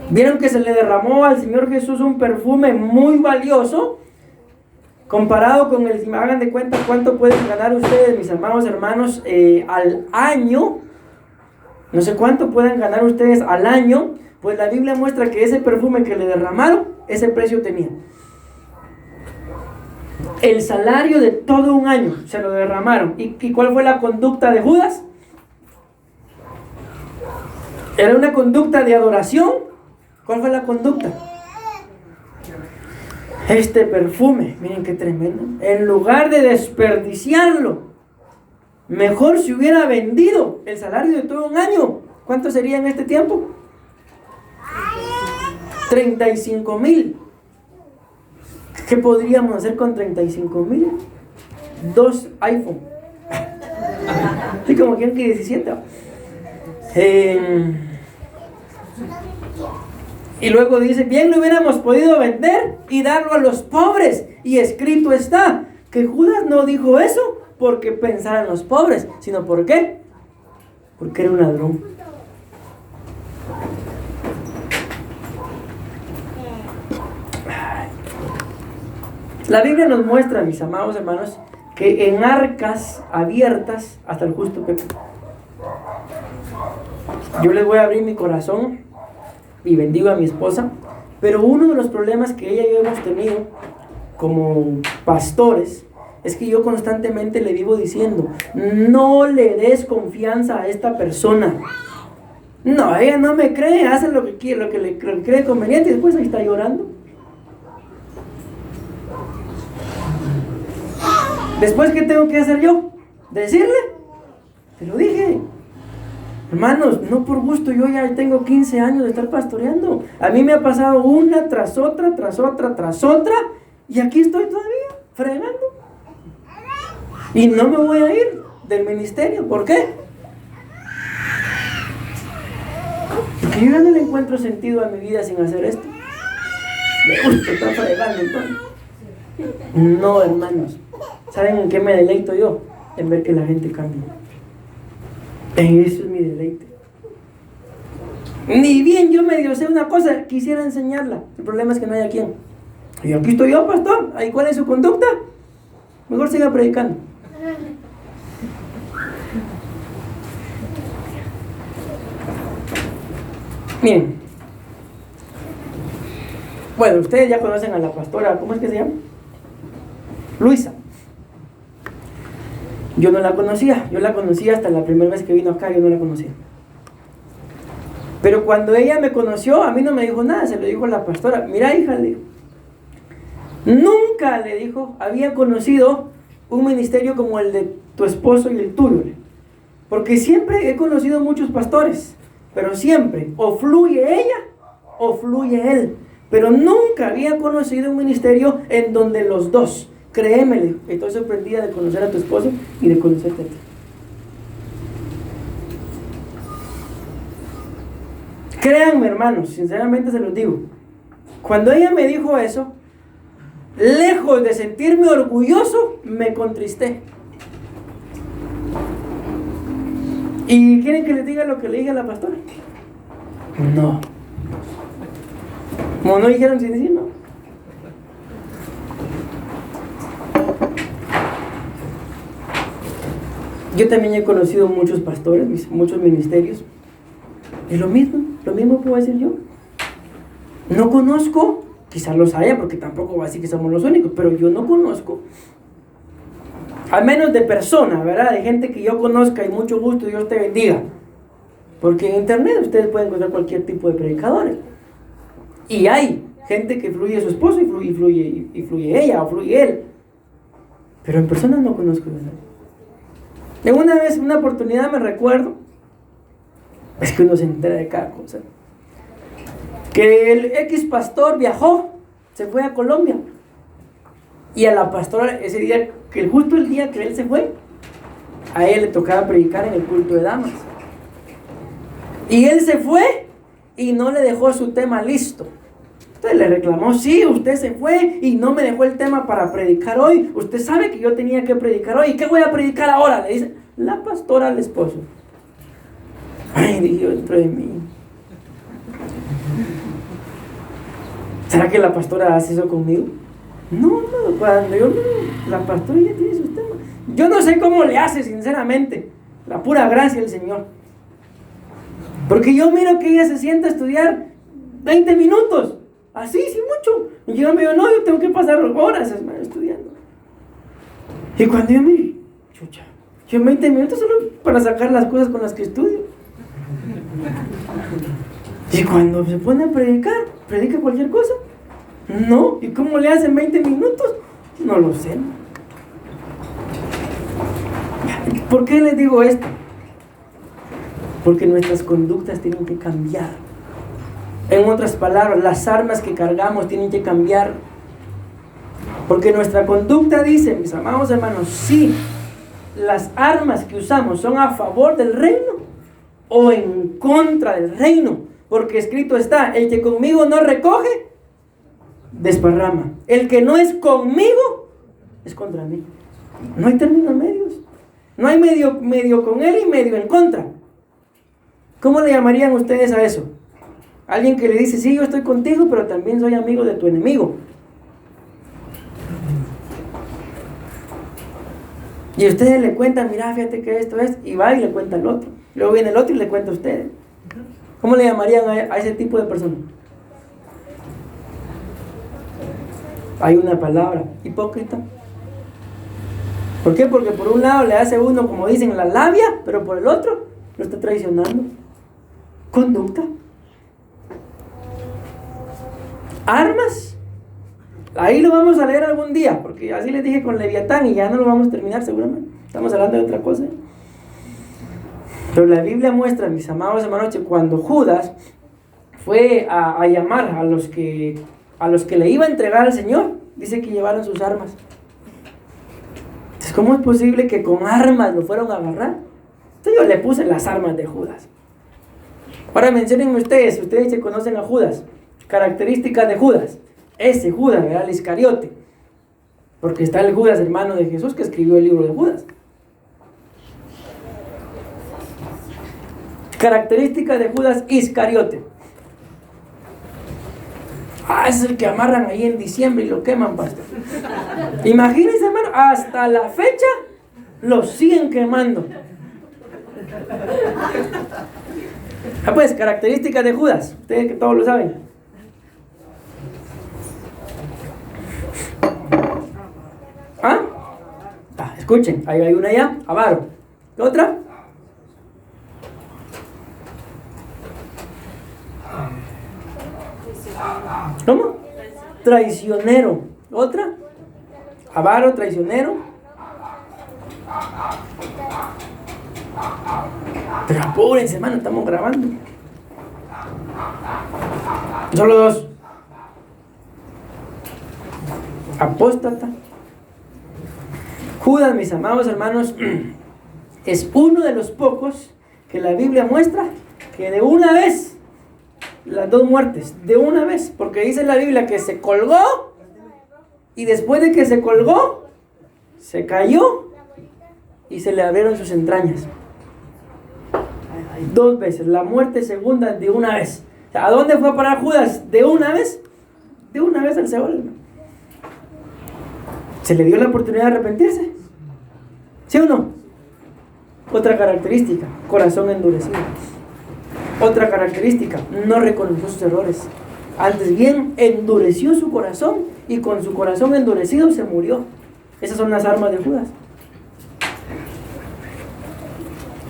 ¿Vieron que se le derramó al Señor Jesús un perfume muy valioso? Comparado con el, hagan de cuenta cuánto pueden ganar ustedes, mis amados hermanos, al año. No sé cuánto pueden ganar ustedes al año. Pues la Biblia muestra que ese perfume que le derramaron, ese precio tenía. El salario de todo un año se lo derramaron. ¿Y cuál fue la conducta de Judas? ¿Era una conducta de adoración? ¿Cuál fue la conducta? Este perfume, miren qué tremendo. En lugar de desperdiciarlo, mejor si hubiera vendido el salario de todo un año. ¿Cuánto sería en este tiempo? 35,000. ¿Qué podríamos hacer con 35,000? 2 iPhone. Así como que 17. Y luego dice, bien lo hubiéramos podido vender y darlo a los pobres. Y escrito está que Judas no dijo eso porque pensara en los pobres, sino ¿por qué? Porque era un ladrón. La Biblia nos muestra, mis amados hermanos, que en arcas abiertas hasta el justo peca. Yo les voy a abrir mi corazón y bendigo a mi esposa, pero uno de los problemas que ella y yo hemos tenido como pastores es que yo constantemente le vivo diciendo, no le des confianza a esta persona. No, ella no me cree, hace lo que quiere, lo que le cree conveniente y después ahí está llorando. Después, ¿qué tengo que hacer yo? ¿Decirle? Te lo dije. Hermanos, no por gusto, yo ya tengo 15 años de estar pastoreando. A mí me ha pasado una tras otra, y aquí estoy todavía, fregando. Y no me voy a ir del ministerio. ¿Por qué? Porque yo ya no le encuentro sentido a mi vida sin hacer esto. Me gusta estar fregando entonces. No, hermanos. ¿Saben en qué me deleito yo? En ver que la gente cambia. En eso es mi deleite. Ni bien yo medio sé una cosa, quisiera enseñarla. El problema es que no hay a quien. Y aquí estoy yo, pastor. ¿Ahí cuál es su conducta? Mejor siga predicando. Bien. Bueno, ustedes ya conocen a la pastora, ¿cómo es que se llama? Luisa. Yo no la conocía, yo la conocía hasta la primera vez que vino acá, yo no la conocía. Pero cuando ella me conoció, a mí no me dijo nada, se lo dijo a la pastora. Mira, hija, le dijo, nunca, le dijo, había conocido un ministerio como el de tu esposo y el tuyo. Porque siempre he conocido muchos pastores, pero siempre o fluye ella o fluye él. Pero nunca había conocido un ministerio en donde los dos. Créeme, estoy sorprendida de conocer a tu esposo y de conocerte a ti. Créanme, hermanos, sinceramente se los digo. Cuando ella me dijo eso, lejos de sentirme orgulloso, me contristé. ¿Y quieren que les diga lo que le dije a la pastora? No. Como no dijeron sin decir, no. Yo también he conocido muchos pastores, muchos ministerios. Y lo mismo puedo decir yo. No conozco, quizás los haya, porque tampoco va a decir que somos los únicos, pero yo no conozco Al menos de personas, ¿verdad? De gente que yo conozca, y mucho gusto, Dios te bendiga. Porque en internet ustedes pueden encontrar cualquier tipo de predicadores. Y hay gente que fluye su esposo y fluye ella o fluye él. Pero en personas no conozco de nadie. De una vez, una oportunidad me recuerdo, es que uno se entera de cada cosa, que el X pastor viajó, se fue a Colombia. Y a la pastora ese día, que justo el día que él se fue, a él le tocaba predicar en el culto de damas. Y él se fue y no le dejó su tema listo. Entonces le reclamó: sí, usted se fue y no me dejó el tema para predicar hoy. Usted sabe que yo tenía que predicar hoy. ¿Y qué voy a predicar ahora? Le dice la pastora al esposo. Ay, dije yo dentro de mí, ¿será que la pastora hace eso conmigo? No, cuando yo la pastora ya tiene sus temas. Yo no sé cómo le hace, sinceramente. La pura gracia del Señor. Porque yo miro que ella se sienta a estudiar 20 minutos. Así, sin mucho. Y yo me digo: no, yo tengo que pasar horas, hermano, estudiando. Y cuando yo me chucha, yo en 20 minutos solo para sacar las cosas con las que estudio. Y cuando se pone a predicar, predica cualquier cosa. No, ¿y cómo le hacen 20 minutos? No lo sé. ¿Por qué les digo esto? Porque nuestras conductas tienen que cambiar. En otras palabras, las armas que cargamos tienen que cambiar. Porque nuestra conducta dice, mis amados hermanos, si las armas que usamos son a favor del reino o en contra del reino. Porque escrito está: el que conmigo no recoge, desparrama. El que no es conmigo, es contra mí. No hay términos medios. No hay medio con él y medio en contra. ¿Cómo le llamarían ustedes a eso? Alguien que le dice: sí, yo estoy contigo, pero también soy amigo de tu enemigo. Y ustedes le cuentan: mira, fíjate que esto es, y va y le cuenta al otro. Luego viene el otro y le cuenta a ustedes. ¿Cómo le llamarían a ese tipo de persona? Hay una palabra: hipócrita. ¿Por qué? Porque por un lado le hace uno, como dicen, la labia, pero por el otro lo está traicionando. Conducta. Armas. Ahí lo vamos a leer algún día, porque así les dije con Leviatán y ya no lo vamos a terminar seguramente. Estamos hablando de otra cosa. Pero la Biblia muestra, mis amados hermanos, que cuando Judas fue a llamar a los que le iba a entregar al Señor, dice que llevaron sus armas. Entonces, ¿cómo es posible que con armas lo fueron a agarrar? Entonces yo le puse las armas de Judas. Ahora menciónenme ustedes que conocen a Judas, características de Judas. Ese Judas era el Iscariote, porque está el Judas hermano de Jesús que escribió el libro de Judas. Características de Judas Iscariote. Es el que amarran ahí en diciembre y lo queman, pastor. Imagínense, hermano, hasta la fecha lo siguen quemando. Pues, características de Judas, ustedes que todos lo saben. Escuchen, ahí hay una ya, avaro. ¿Qué otra? ¿Cómo? Traicionero. ¿Otra? Avaro, traicionero. Pero apúrense, hermano, estamos grabando. Solo dos. Apóstata. Judas, mis amados hermanos, es uno de los pocos que la Biblia muestra que de una vez, las dos muertes, de una vez, porque dice la Biblia que se colgó y después de que se colgó, se cayó y se le abrieron sus entrañas. Dos veces, la muerte segunda de una vez. ¿A dónde fue a parar Judas? ¿De una vez? De una vez al Seol. ¿Se le dio la oportunidad de arrepentirse? ¿Sí o no? Otra característica: corazón endurecido. Otra característica: no reconoció sus errores. Antes bien, endureció su corazón y con su corazón endurecido se murió. Esas son las armas de Judas.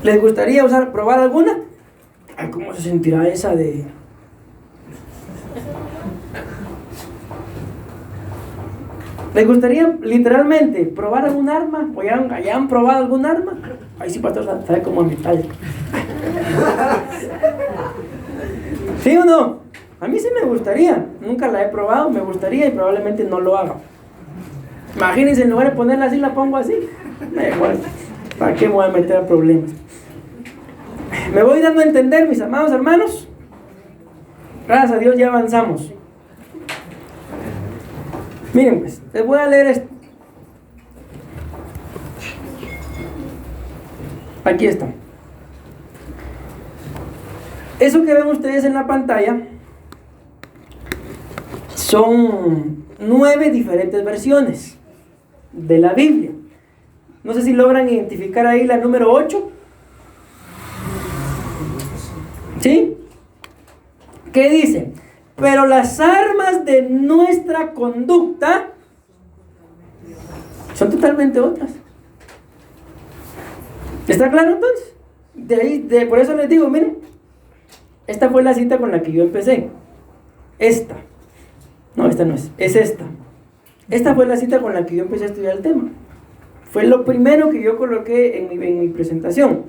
¿Les gustaría probar alguna? Ay, ¿cómo se sentirá esa de...? ¿Les gustaría literalmente probar algún arma? ¿O ya han probado algún arma? Ahí sí, pastor, sabe como a metal. ¿Sí o no? A mí sí me gustaría. Nunca la he probado, me gustaría y probablemente no lo haga. Imagínense, en lugar de ponerla así, la pongo así. Igual, ¿para qué me voy a meter a problemas? ¿Me voy dando a entender, mis amados hermanos? Gracias a Dios ya avanzamos. Miren pues, les voy a leer esto. Aquí está. Eso que ven ustedes en la pantalla son 9 diferentes versiones de la Biblia. No sé si logran identificar ahí la número 8. ¿Sí? ¿Qué dice? Pero las armas de nuestra conducta son totalmente otras. ¿Está claro entonces? Por eso les digo, miren, esta fue la cita con la que yo empecé. Esta. No, esta no es. Es esta. Esta fue la cita con la que yo empecé a estudiar el tema. Fue lo primero que yo coloqué en mi presentación.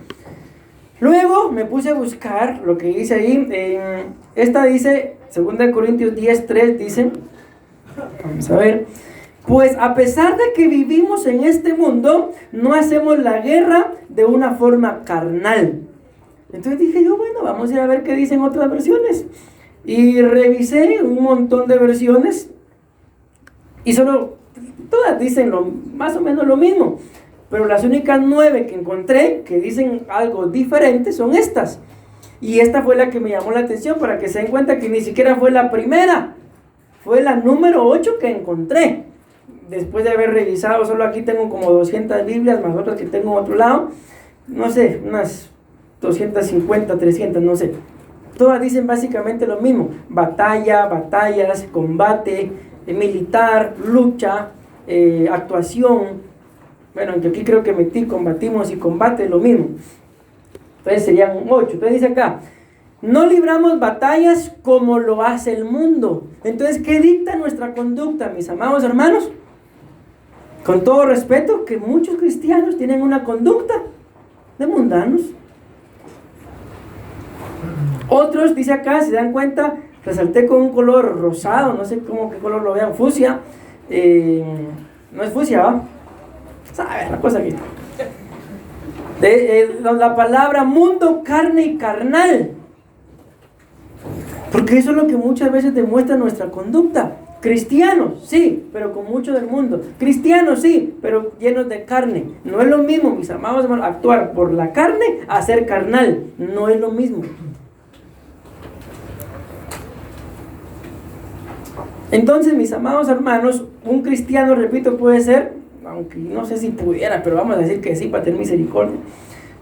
Luego me puse a buscar lo que dice ahí. Esta dice, 2 Corintios 10:3 dice, vamos a ver, pues a pesar de que vivimos en este mundo, no hacemos la guerra de una forma carnal. Entonces dije yo, bueno, vamos a ir a ver qué dicen otras versiones. Y revisé un montón de versiones y todas dicen más o menos lo mismo. Pero las únicas 9 que encontré que dicen algo diferente son estas. Y esta fue la que me llamó la atención para que se den cuenta que ni siquiera fue la primera. Fue la número 8 que encontré. Después de haber revisado, solo aquí tengo como 200 Biblias, más otras que tengo en otro lado. No sé, unas 250, 300, no sé. Todas dicen básicamente lo mismo. Batalla, batallas, combate, militar, lucha, actuación. Bueno, aunque aquí creo que combatimos y combate lo mismo. Entonces serían 8. Entonces dice acá, no libramos batallas como lo hace el mundo. Entonces, ¿qué dicta nuestra conducta, mis amados hermanos? Con todo respeto, que muchos cristianos tienen una conducta de mundanos. Otros, dice acá, se dan cuenta, resalté con un color rosado, no sé qué color lo vean, fucsia. No es fucsia, ¿va? ¿Sabe la cosa aquí? La palabra mundo, carne y carnal. Porque eso es lo que muchas veces demuestra nuestra conducta. Cristianos, sí, pero con mucho del mundo. Cristianos, sí, pero llenos de carne. No es lo mismo, mis amados hermanos, actuar por la carne a ser carnal. No es lo mismo. Entonces, mis amados hermanos, un cristiano, repito, puede ser, aunque no sé si pudiera, pero vamos a decir que sí, para tener misericordia.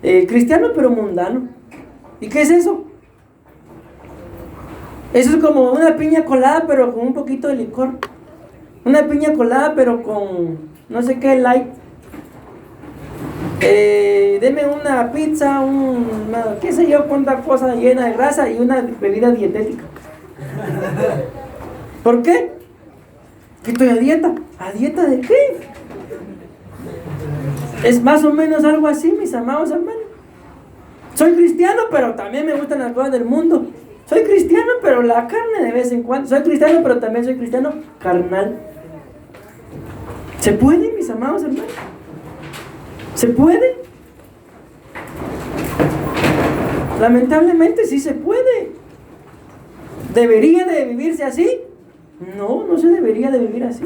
Cristiano, pero mundano. ¿Y qué es eso? Eso es como una piña colada, pero con un poquito de licor. Una piña colada, pero con no sé qué light. Deme una pizza, qué sé yo, cuánta cosa llena de grasa y una bebida dietética. ¿Por qué? Que estoy a dieta. ¿A dieta de qué? Es más o menos algo así, mis amados hermanos. Soy cristiano, pero también me gustan las cosas del mundo. Soy cristiano, pero la carne de vez en cuando. Soy cristiano, pero también soy cristiano carnal. ¿Se puede, mis amados hermanos? ¿Se puede? Lamentablemente sí se puede. ¿Debería de vivirse así? No, no se debería de vivir así.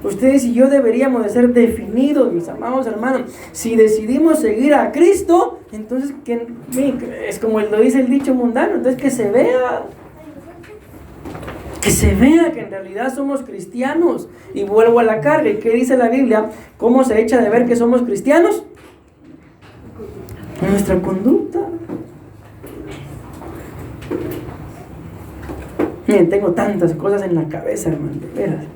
Ustedes y yo deberíamos de ser definidos, mis amados hermanos. Si decidimos seguir a Cristo, entonces es como lo dice el dicho mundano, entonces que se vea que en realidad somos cristianos. Y vuelvo a la carga. ¿Y qué dice la Biblia? ¿Cómo se echa de ver que somos cristianos? Nuestra conducta. Miren, tengo tantas cosas en la cabeza, hermano, de veras.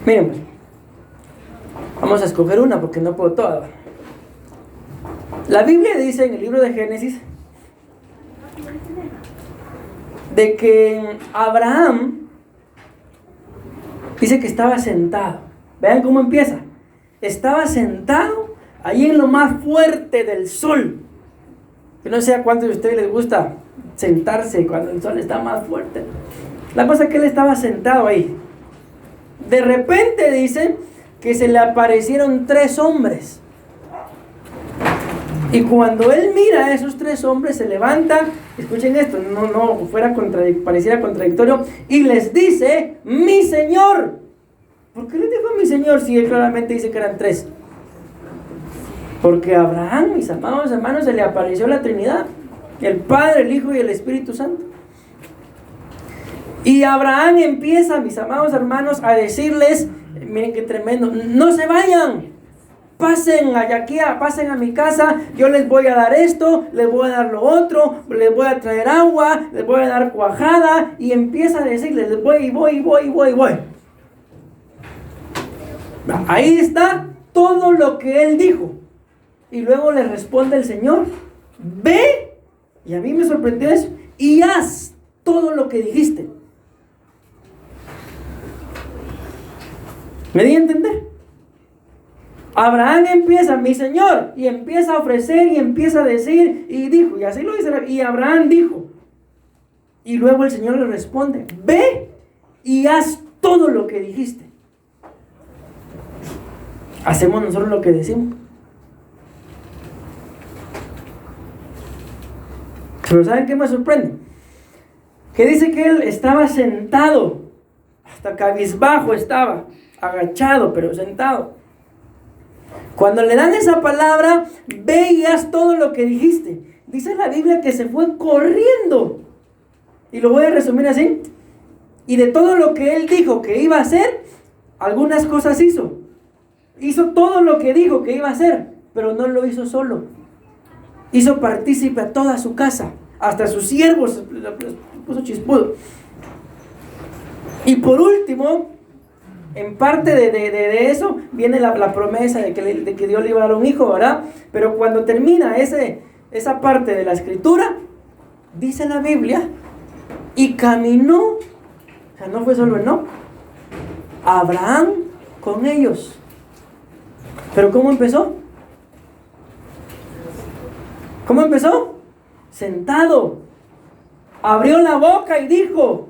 Miren, pues, Vamos a escoger una porque no puedo todas. La Biblia dice en el libro de Génesis de que Abraham dice que estaba sentado. Vean cómo empieza. Estaba sentado ahí en lo más fuerte del sol. Yo no sé a cuántos de ustedes les gusta sentarse cuando el sol está más fuerte. La cosa es que él estaba sentado ahí. De repente dice que se le aparecieron 3 hombres. Y cuando él mira a esos 3 hombres, se levanta, escuchen esto, pareciera contradictorio, y les dice, mi Señor. ¿Por qué les dijo mi Señor si él claramente dice que eran 3? Porque a Abraham, mis amados hermanos, se le apareció la Trinidad, el Padre, el Hijo y el Espíritu Santo. Y Abraham empieza, mis amados hermanos, a decirles, miren qué tremendo, no se vayan. Pasen pasen a mi casa, yo les voy a dar esto, les voy a dar lo otro, les voy a traer agua, les voy a dar cuajada, y empieza a decirles, voy. Ahí está todo lo que él dijo. Y luego le responde el Señor, ve, y a mí me sorprendió eso, y haz todo lo que dijiste. ¿Me di a entender? Abraham empieza, mi Señor, y empieza a ofrecer y empieza a decir, y dijo, y así lo dice, y Abraham dijo, y luego el Señor le responde, ve y haz todo lo que dijiste. Hacemos nosotros lo que decimos. Pero ¿saben qué me sorprende? Que dice que él estaba sentado, hasta cabizbajo estaba, agachado, pero sentado. Cuando le dan esa palabra, ve y haz todo lo que dijiste. Dice la Biblia que se fue corriendo. Y lo voy a resumir así. Y de todo lo que él dijo que iba a hacer, algunas cosas hizo. Hizo todo lo que dijo que iba a hacer, pero no lo hizo solo. Hizo partícipe a toda su casa, hasta sus siervos, puso chispudo. Y por último, en parte de eso, viene la promesa de que Dios le iba a dar un hijo, ¿verdad? Pero cuando termina esa parte de la escritura, dice la Biblia, y caminó, o sea, no fue solo él, no, Abraham con ellos. ¿Pero cómo empezó? ¿Cómo empezó? Sentado. Abrió la boca y dijo,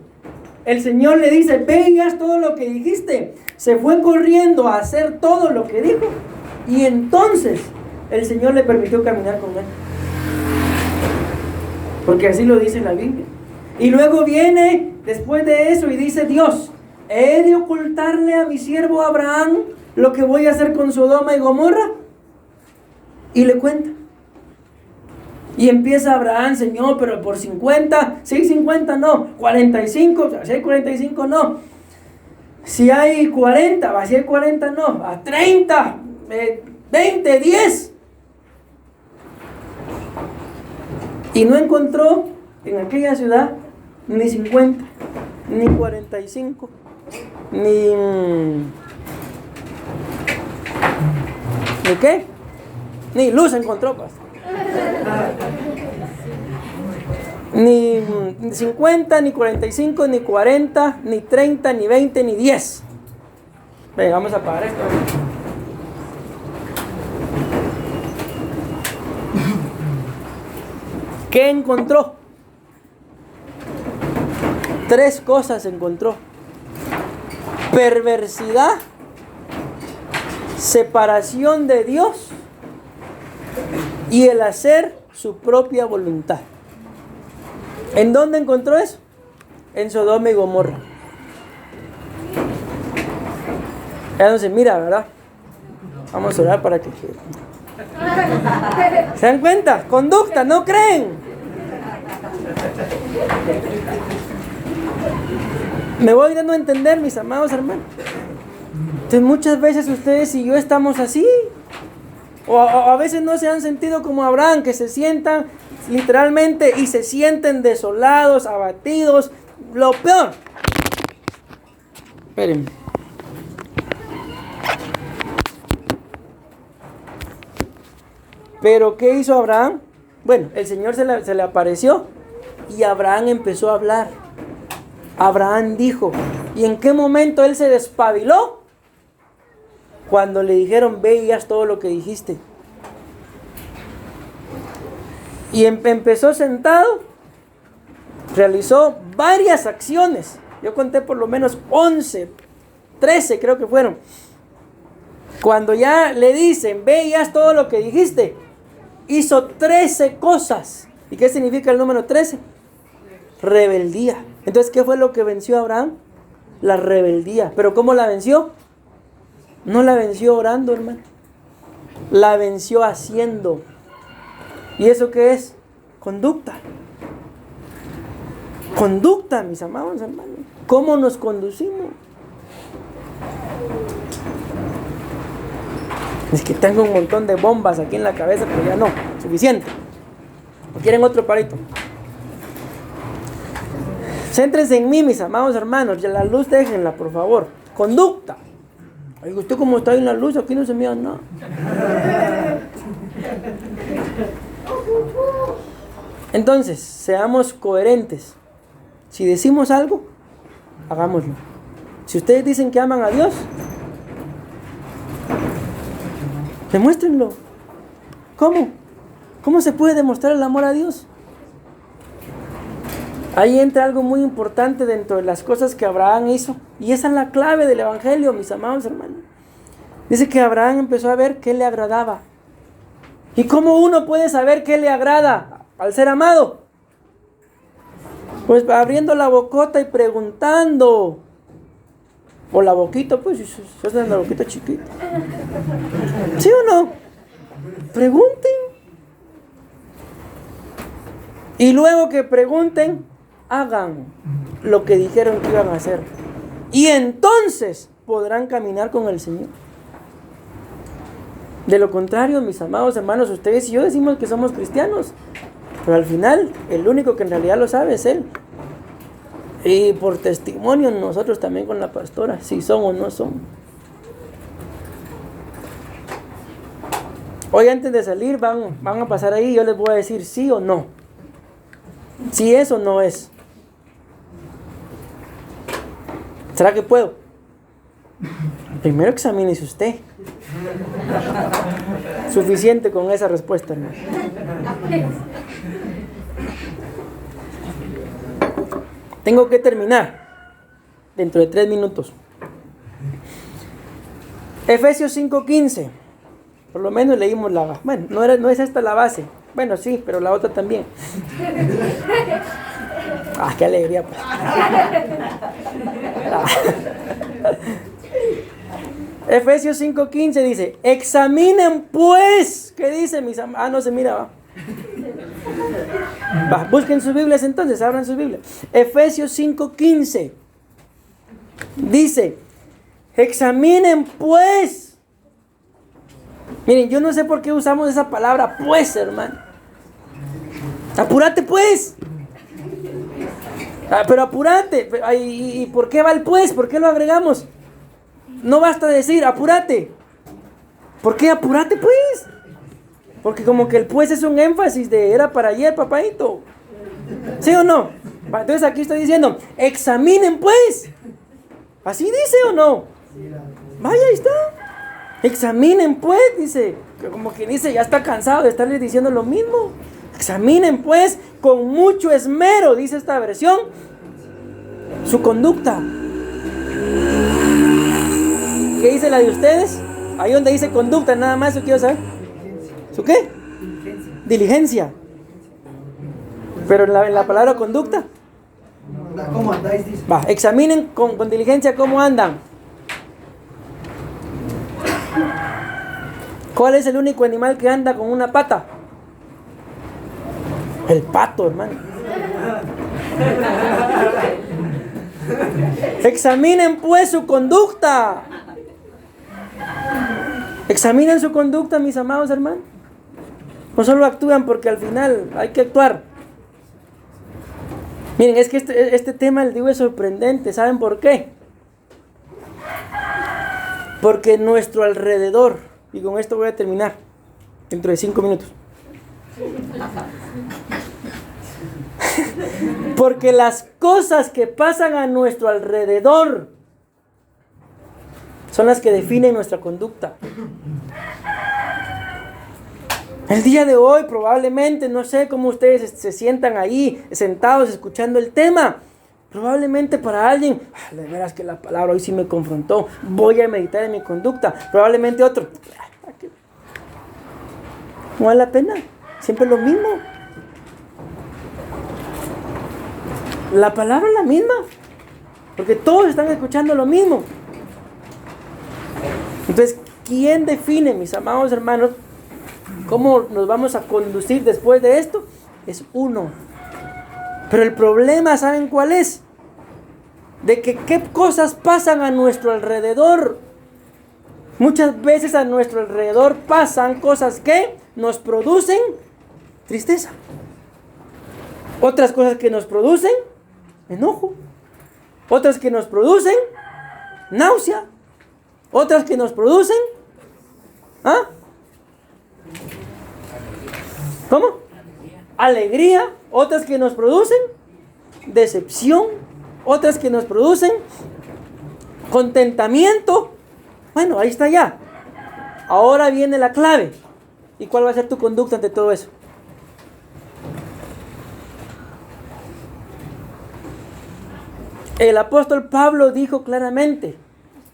el Señor le dice, ve y haz todo lo que dijiste. Se fue corriendo a hacer todo lo que dijo. Y entonces el Señor le permitió caminar con él. Porque así lo dice la Biblia. Y luego viene después de eso y dice Dios, ¿he de ocultarle a mi siervo Abraham lo que voy a hacer con Sodoma y Gomorra? Y le cuenta. Y empieza Abraham, Señor, pero por 50, sí, 50 no, 45, o sea, si hay 45 no. Si hay 40, si hay 40 no, a 30, 20, 10. Y no encontró en aquella ciudad ni 50, ni 45, ni qué, ni luz encontró, pues. Ni 50, ni 45, ni 40, ni 30, ni 20, ni 10. Venga, vamos a apagar esto. ¿Qué encontró? 3 cosas encontró: perversidad, separación de Dios y el hacer su propia voluntad. ¿En dónde encontró eso? En Sodoma y Gomorra. Entonces, mira, ¿verdad? Vamos a orar para que... ¿Se dan cuenta? Conducta, ¿no creen? Me voy dando a entender, mis amados hermanos. Entonces, muchas veces ustedes y yo estamos así. O a veces no se han sentido como Abraham, que se sientan literalmente y se sienten desolados, abatidos. Lo peor. Espérenme. Pero ¿qué hizo Abraham? Bueno, el Señor se le apareció y Abraham empezó a hablar. Abraham dijo, ¿y en qué momento él se despabiló? Cuando le dijeron, ve y haz todo lo que dijiste. Y empezó sentado, realizó varias acciones. Yo conté por lo menos 11, 13 creo que fueron. Cuando ya le dicen, ve y haz todo lo que dijiste, hizo 13 cosas. ¿Y qué significa el número 13? Rebeldía. Entonces, ¿qué fue lo que venció a Abraham? La rebeldía. ¿Pero cómo la venció? No la venció orando, hermano. La venció haciendo. ¿Y eso qué es? Conducta. Conducta, mis amados hermanos. ¿Cómo nos conducimos? Es que tengo un montón de bombas aquí en la cabeza, pero ya no, suficiente. ¿O quieren otro parito? Céntrense en mí, mis amados hermanos. Ya la luz déjenla, por favor. Conducta. Ay, usted como está en la luz, aquí no se mira nada. Entonces, seamos coherentes. Si decimos algo, hagámoslo. Si ustedes dicen que aman a Dios, demuéstrenlo. ¿Cómo? ¿Cómo se puede demostrar el amor a Dios? Ahí entra algo muy importante dentro de las cosas que Abraham hizo. Y esa es la clave del Evangelio, mis amados hermanos. Dice que Abraham empezó a ver qué le agradaba. ¿Y cómo uno puede saber qué le agrada al ser amado? Pues abriendo la bocota y preguntando. O la boquita, pues, si es la boquita chiquita. ¿Sí o no? Pregunten. Y luego que pregunten, hagan lo que dijeron que iban a hacer. Y entonces podrán caminar con el Señor. De lo contrario, mis amados hermanos, ustedes y yo decimos que somos cristianos, pero al final, el único que en realidad lo sabe es Él. Y por testimonio nosotros también con la pastora, si son o no son. Hoy antes de salir van a pasar ahí y yo les voy a decir sí o no. Si es o no es. ¿Será que puedo? Primero examínese usted. Suficiente con esa respuesta, hermano. Tengo que terminar dentro de 3 minutos. Efesios 5:15. Por lo menos leímos la... Bueno, no es esta la base. Bueno, sí, pero la otra también. Ah, qué alegría, pues. Efesios 5:15 dice, examinen pues. ¿Qué dice mis amados? Ah, no se mira, va. Busquen sus Biblias entonces, abran sus Biblias. Efesios 5:15 dice, examinen pues. Miren, yo no sé por qué usamos esa palabra pues, hermano. Apúrate pues. Pero apúrate. ¿Y por qué va el pues? ¿Por qué lo agregamos? No basta decir apúrate. ¿Por qué apúrate pues? Porque como que el pues es un énfasis de era para ayer, papadito. ¿Sí o no? Entonces aquí estoy diciendo, examinen pues. ¿Así dice o no? Vaya, ahí está. Examinen pues, dice. Como que dice, ya está cansado de estarles diciendo lo mismo. Examinen pues con mucho esmero, dice esta versión, su conducta. ¿Qué dice la de ustedes? Ahí donde dice conducta, nada más, eso quiero saber. ¿Su qué? Diligencia. Pero en la palabra conducta. ¿Cómo andáis? Dice. Va, examinen con diligencia cómo andan. ¿Cuál es el único animal que anda con una pata? El pato, hermano. Examinen pues su conducta. Examinen su conducta, mis amados hermanos. No solo actúan porque al final hay que actuar. Miren, es que este tema, les digo, es sorprendente. ¿Saben por qué? Porque nuestro alrededor, y con esto voy a terminar, dentro de 5 minutos. Porque las cosas que pasan a nuestro alrededor son las que definen nuestra conducta. El día de hoy probablemente, no sé cómo ustedes se sientan ahí sentados escuchando el tema. Probablemente para alguien, de veras que la palabra hoy sí me confrontó, voy a meditar en mi conducta. Probablemente otro, no vale la pena, siempre lo mismo. La palabra es la misma, porque todos están escuchando lo mismo. Entonces, ¿quién define, mis amados hermanos, cómo nos vamos a conducir después de esto? Es uno. Pero el problema, ¿saben cuál es? De que qué cosas pasan a nuestro alrededor. Muchas veces a nuestro alrededor pasan cosas que nos producen tristeza. Otras cosas que nos producen enojo. Otras que nos producen náusea. Otras que nos producen ¿cómo? Alegría. Otras que nos producen decepción. Otras que nos producen contentamiento. Bueno, ahí está ya. Ahora viene la clave. ¿Y cuál va a ser tu conducta ante todo eso? El apóstol Pablo dijo claramente,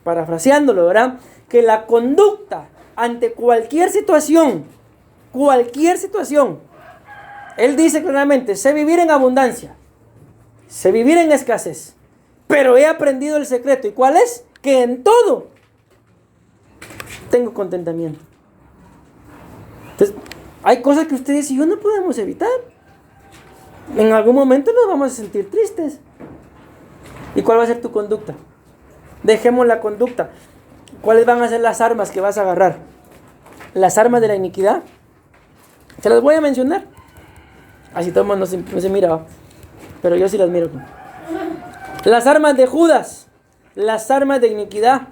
parafraseándolo, ¿verdad?, que la conducta ante cualquier situación, él dice claramente, sé vivir en abundancia, sé vivir en escasez, pero he aprendido el secreto. ¿Y cuál es? Que en todo tengo contentamiento. Entonces, hay cosas que ustedes y yo no podemos evitar. En algún momento nos vamos a sentir tristes. ¿Y cuál va a ser tu conducta? Dejemos la conducta. ¿Cuáles van a ser las armas que vas a agarrar? Las armas de la iniquidad. Se las voy a mencionar. Así todo el mundo no se mira, pero yo sí las miro. Las armas de Judas, las armas de iniquidad,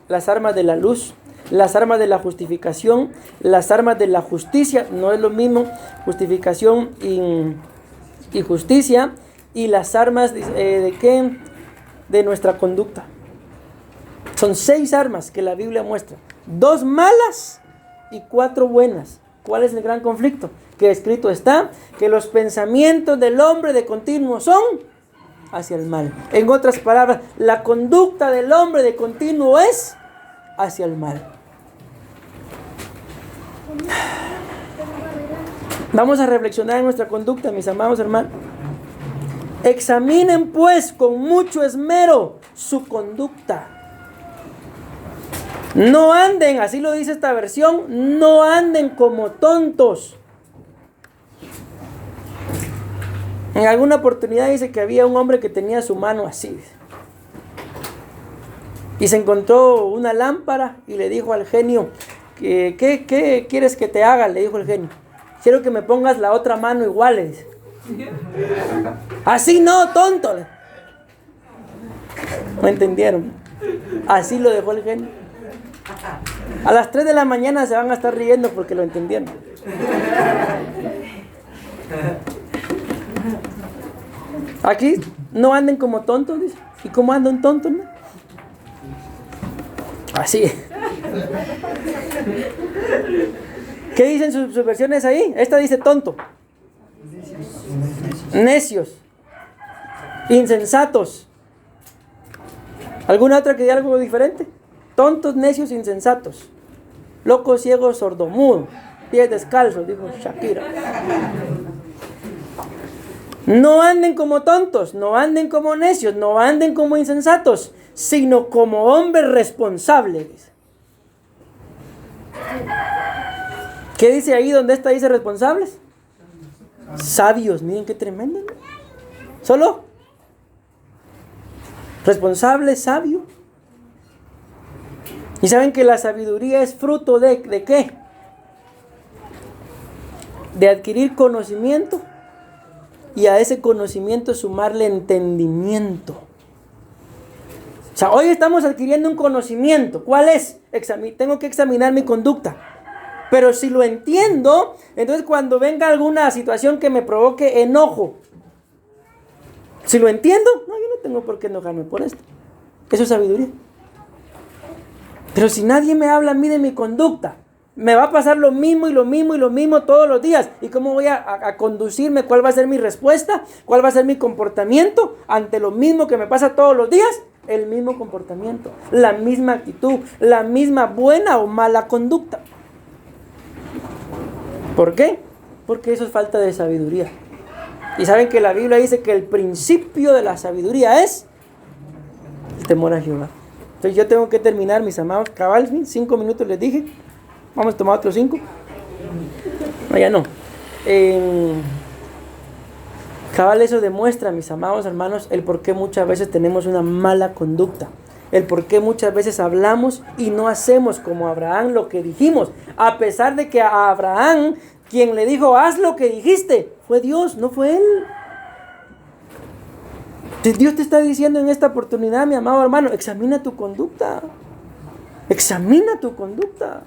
las armas de la luz, las armas de la justificación, las armas de la justicia. No es lo mismo justificación y justicia. Y las armas ¿de qué? De nuestra conducta. Son 6 armas que la Biblia muestra. 2 malas y 4 buenas. ¿Cuál es el gran conflicto? Que escrito está que los pensamientos del hombre de continuo son hacia el mal. En otras palabras, la conducta del hombre de continuo es hacia el mal. Vamos a reflexionar en nuestra conducta, mis amados hermanos. Examinen pues con mucho esmero su conducta. No anden, así lo dice esta versión, no anden como tontos. En alguna oportunidad dice que había un hombre que tenía su mano así. Y se encontró una lámpara y le dijo al genio, ¿qué quieres que te haga? Le dijo el genio. Quiero que me pongas la otra mano igual, le dice. Así no, tonto. ¿No entendieron? Así lo dejó el genio. A las 3 de la mañana se van a estar riendo porque lo entendieron. Aquí no anden como tontos, dice. ¿Y cómo anda un tonto, no? Así. ¿Qué dicen sus versiones ahí? Esta dice tonto. Necios. Insensatos. ¿Alguna otra que diga algo diferente? Tontos, necios, insensatos. Locos, ciegos, sordomudos. Pies descalzos, dijo Shakira. No anden como tontos, no anden como necios, no anden como insensatos, sino como hombres responsables. ¿Qué dice ahí donde está dice responsables? Sabios, miren qué tremendo, ¿no? Solo responsable, sabio. Y saben que la sabiduría es fruto ¿de qué? De adquirir conocimiento y a ese conocimiento sumarle entendimiento. O sea, hoy estamos adquiriendo un conocimiento. ¿Cuál es? Tengo que examinar mi conducta. Pero si lo entiendo, entonces cuando venga alguna situación que me provoque enojo, si lo entiendo, no, yo no tengo por qué enojarme por esto. Eso es sabiduría. Pero si nadie me habla a mí de mi conducta, me va a pasar lo mismo y lo mismo y lo mismo todos los días. ¿Y cómo voy a conducirme? ¿Cuál va a ser mi respuesta? ¿Cuál va a ser mi comportamiento ante lo mismo que me pasa todos los días? El mismo comportamiento, la misma actitud, la misma buena o mala conducta. ¿Por qué? Porque eso es falta de sabiduría. Y saben que la Biblia dice que el principio de la sabiduría es el temor a Jehová. Entonces yo tengo que terminar, mis amados, cabal, 5 minutos les dije. Vamos a tomar otros 5. No, ya no. Cabal, eso demuestra, mis amados hermanos, el por qué muchas veces tenemos una mala conducta. El por qué muchas veces hablamos y no hacemos como Abraham lo que dijimos. A pesar de que a Abraham, quien le dijo, haz lo que dijiste, fue Dios, no fue él. Dios te está diciendo en esta oportunidad, mi amado hermano, examina tu conducta. Examina tu conducta.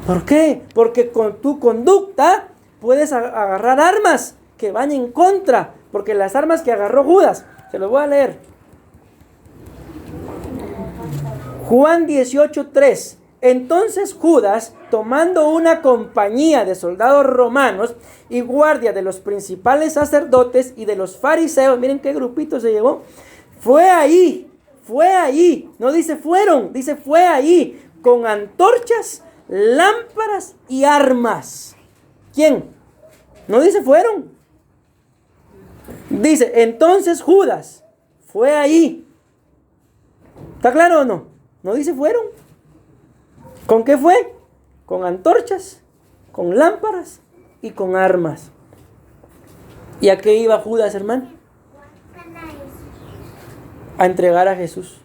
¿Por qué? Porque con tu conducta puedes agarrar armas que van en contra. Porque las armas que agarró Judas, se los voy a leer. Juan 18:3. Entonces Judas, tomando una compañía de soldados romanos y guardia de los principales sacerdotes y de los fariseos, miren qué grupito se llevó, fue ahí, no dice fueron, dice fue ahí, con antorchas, lámparas y armas. ¿Quién? No dice fueron. Dice, entonces Judas fue ahí. ¿Está claro o no? No dice fueron. ¿Con qué fue? Con antorchas, con lámparas y con armas. ¿Y a qué iba Judas, hermano? A entregar a Jesús.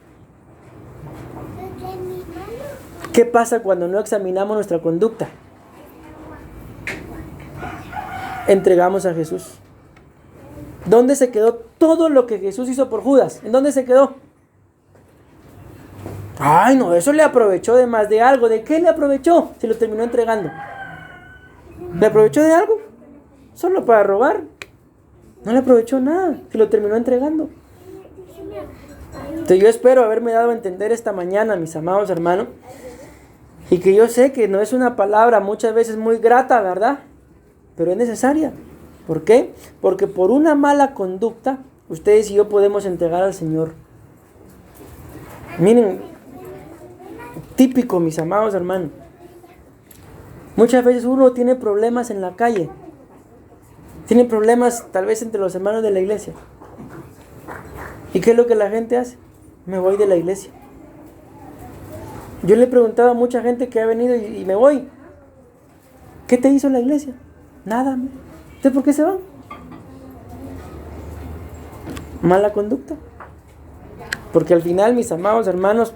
¿Qué pasa cuando no examinamos nuestra conducta? Entregamos a Jesús. ¿Dónde se quedó todo lo que Jesús hizo por Judas? ¿En dónde se quedó? Ay, no, eso le aprovechó de más de algo. ¿De qué le aprovechó? Se lo terminó entregando. ¿Le aprovechó de algo? Solo para robar. No le aprovechó nada. Se lo terminó entregando. Entonces yo espero haberme dado a entender esta mañana, mis amados hermanos. Y que yo sé que no es una palabra muchas veces muy grata, ¿verdad? Pero es necesaria. ¿Por qué? Porque por una mala conducta, ustedes y yo podemos entregar al Señor. Miren, típico, mis amados hermanos. Muchas veces uno tiene problemas en la calle. Tiene problemas tal vez entre los hermanos de la iglesia. ¿Y qué es lo que la gente hace? Me voy de la iglesia. Yo le he preguntado a mucha gente que ha venido y me voy. ¿Qué te hizo la iglesia? Nada. ¿Usted por qué se van? Mala conducta. Porque al final, mis amados hermanos,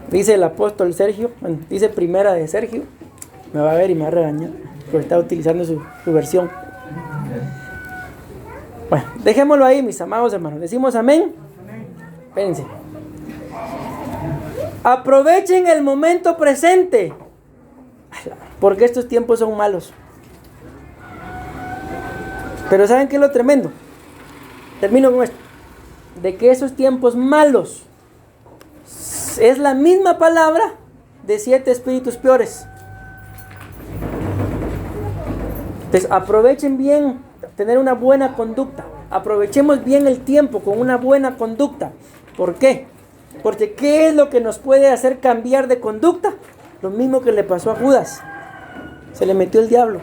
dice el apóstol Sergio, bueno, dice primera de Sergio, me va a ver y me va a regañar, porque está utilizando su versión. Bueno, dejémoslo ahí, mis amados hermanos. Decimos amén. Espérense. Aprovechen el momento presente, porque estos tiempos son malos. Pero ¿saben qué es lo tremendo? Termino con esto. De que esos tiempos malos es la misma palabra de 7 espíritus peores. Entonces aprovechen bien tener una buena conducta. Aprovechemos bien el tiempo con una buena conducta. ¿Por qué? Porque ¿qué es lo que nos puede hacer cambiar de conducta? Lo mismo que le pasó a Judas. Se le metió el diablo.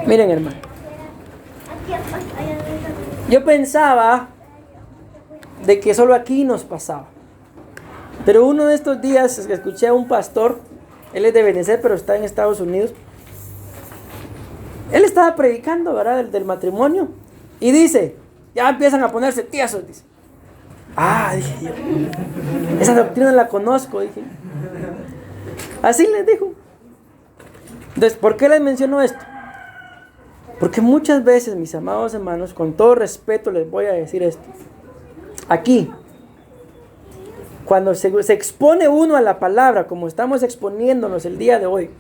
Miren, hermano. Yo pensaba de que solo aquí nos pasaba. Pero uno de estos días escuché a un pastor. Él es de Benecer, pero está en Estados Unidos. Él estaba predicando, ¿verdad? Del matrimonio. Y dice, ya empiezan a ponerse tiesos, dice. Ah, dije yo, esa doctrina la conozco, dije. Así les dijo. Entonces, ¿por qué les menciono esto? Porque muchas veces, mis amados hermanos, con todo respeto les voy a decir esto. Aquí, Cuando se expone uno a la palabra, como estamos exponiéndonos el día de hoy,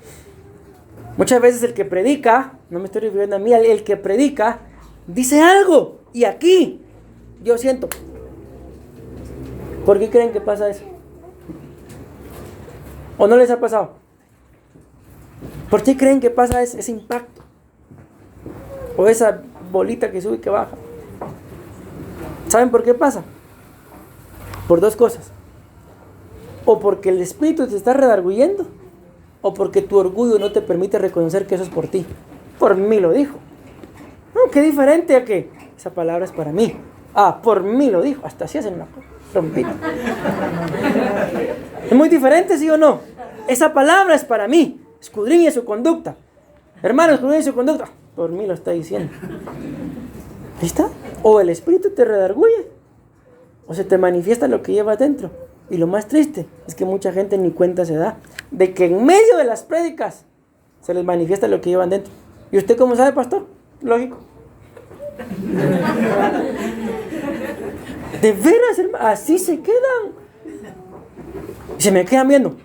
muchas veces el que predica, no me estoy refiriendo a mí, el que predica, dice algo. Y aquí, yo siento. ¿Por qué creen que pasa eso? ¿O no les ha pasado? ¿Por qué creen que pasa ese impacto? O esa bolita que sube y que baja. ¿Saben por qué pasa? Por dos cosas. O porque el espíritu te está redarguyendo, o porque tu orgullo no te permite reconocer que eso es por ti. Por mí lo dijo. No, qué diferente a que esa palabra es para mí. Ah, por mí lo dijo. Hasta así hacen una trompita. Es muy diferente, ¿sí o no? Esa palabra es para mí. Escudriñe su conducta. Hermano, escudriñe su conducta. Por mí lo está diciendo. ¿Listo? O el espíritu te redarguye, o se te manifiesta lo que lleva adentro. Y lo más triste es que mucha gente ni cuenta se da de que en medio de las prédicas se les manifiesta lo que llevan dentro. ¿Y usted cómo sabe, pastor? Lógico. De veras, hermano, así se quedan. Y se me quedan viendo.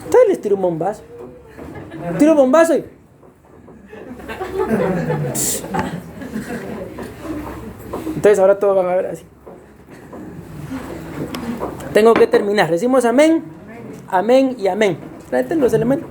Entonces les tiro un bombazo. Tiro un bombazo y... Entonces ahora todos van a ver así. Tengo que terminar. Decimos amén, amén y amén. Tráete los elementos.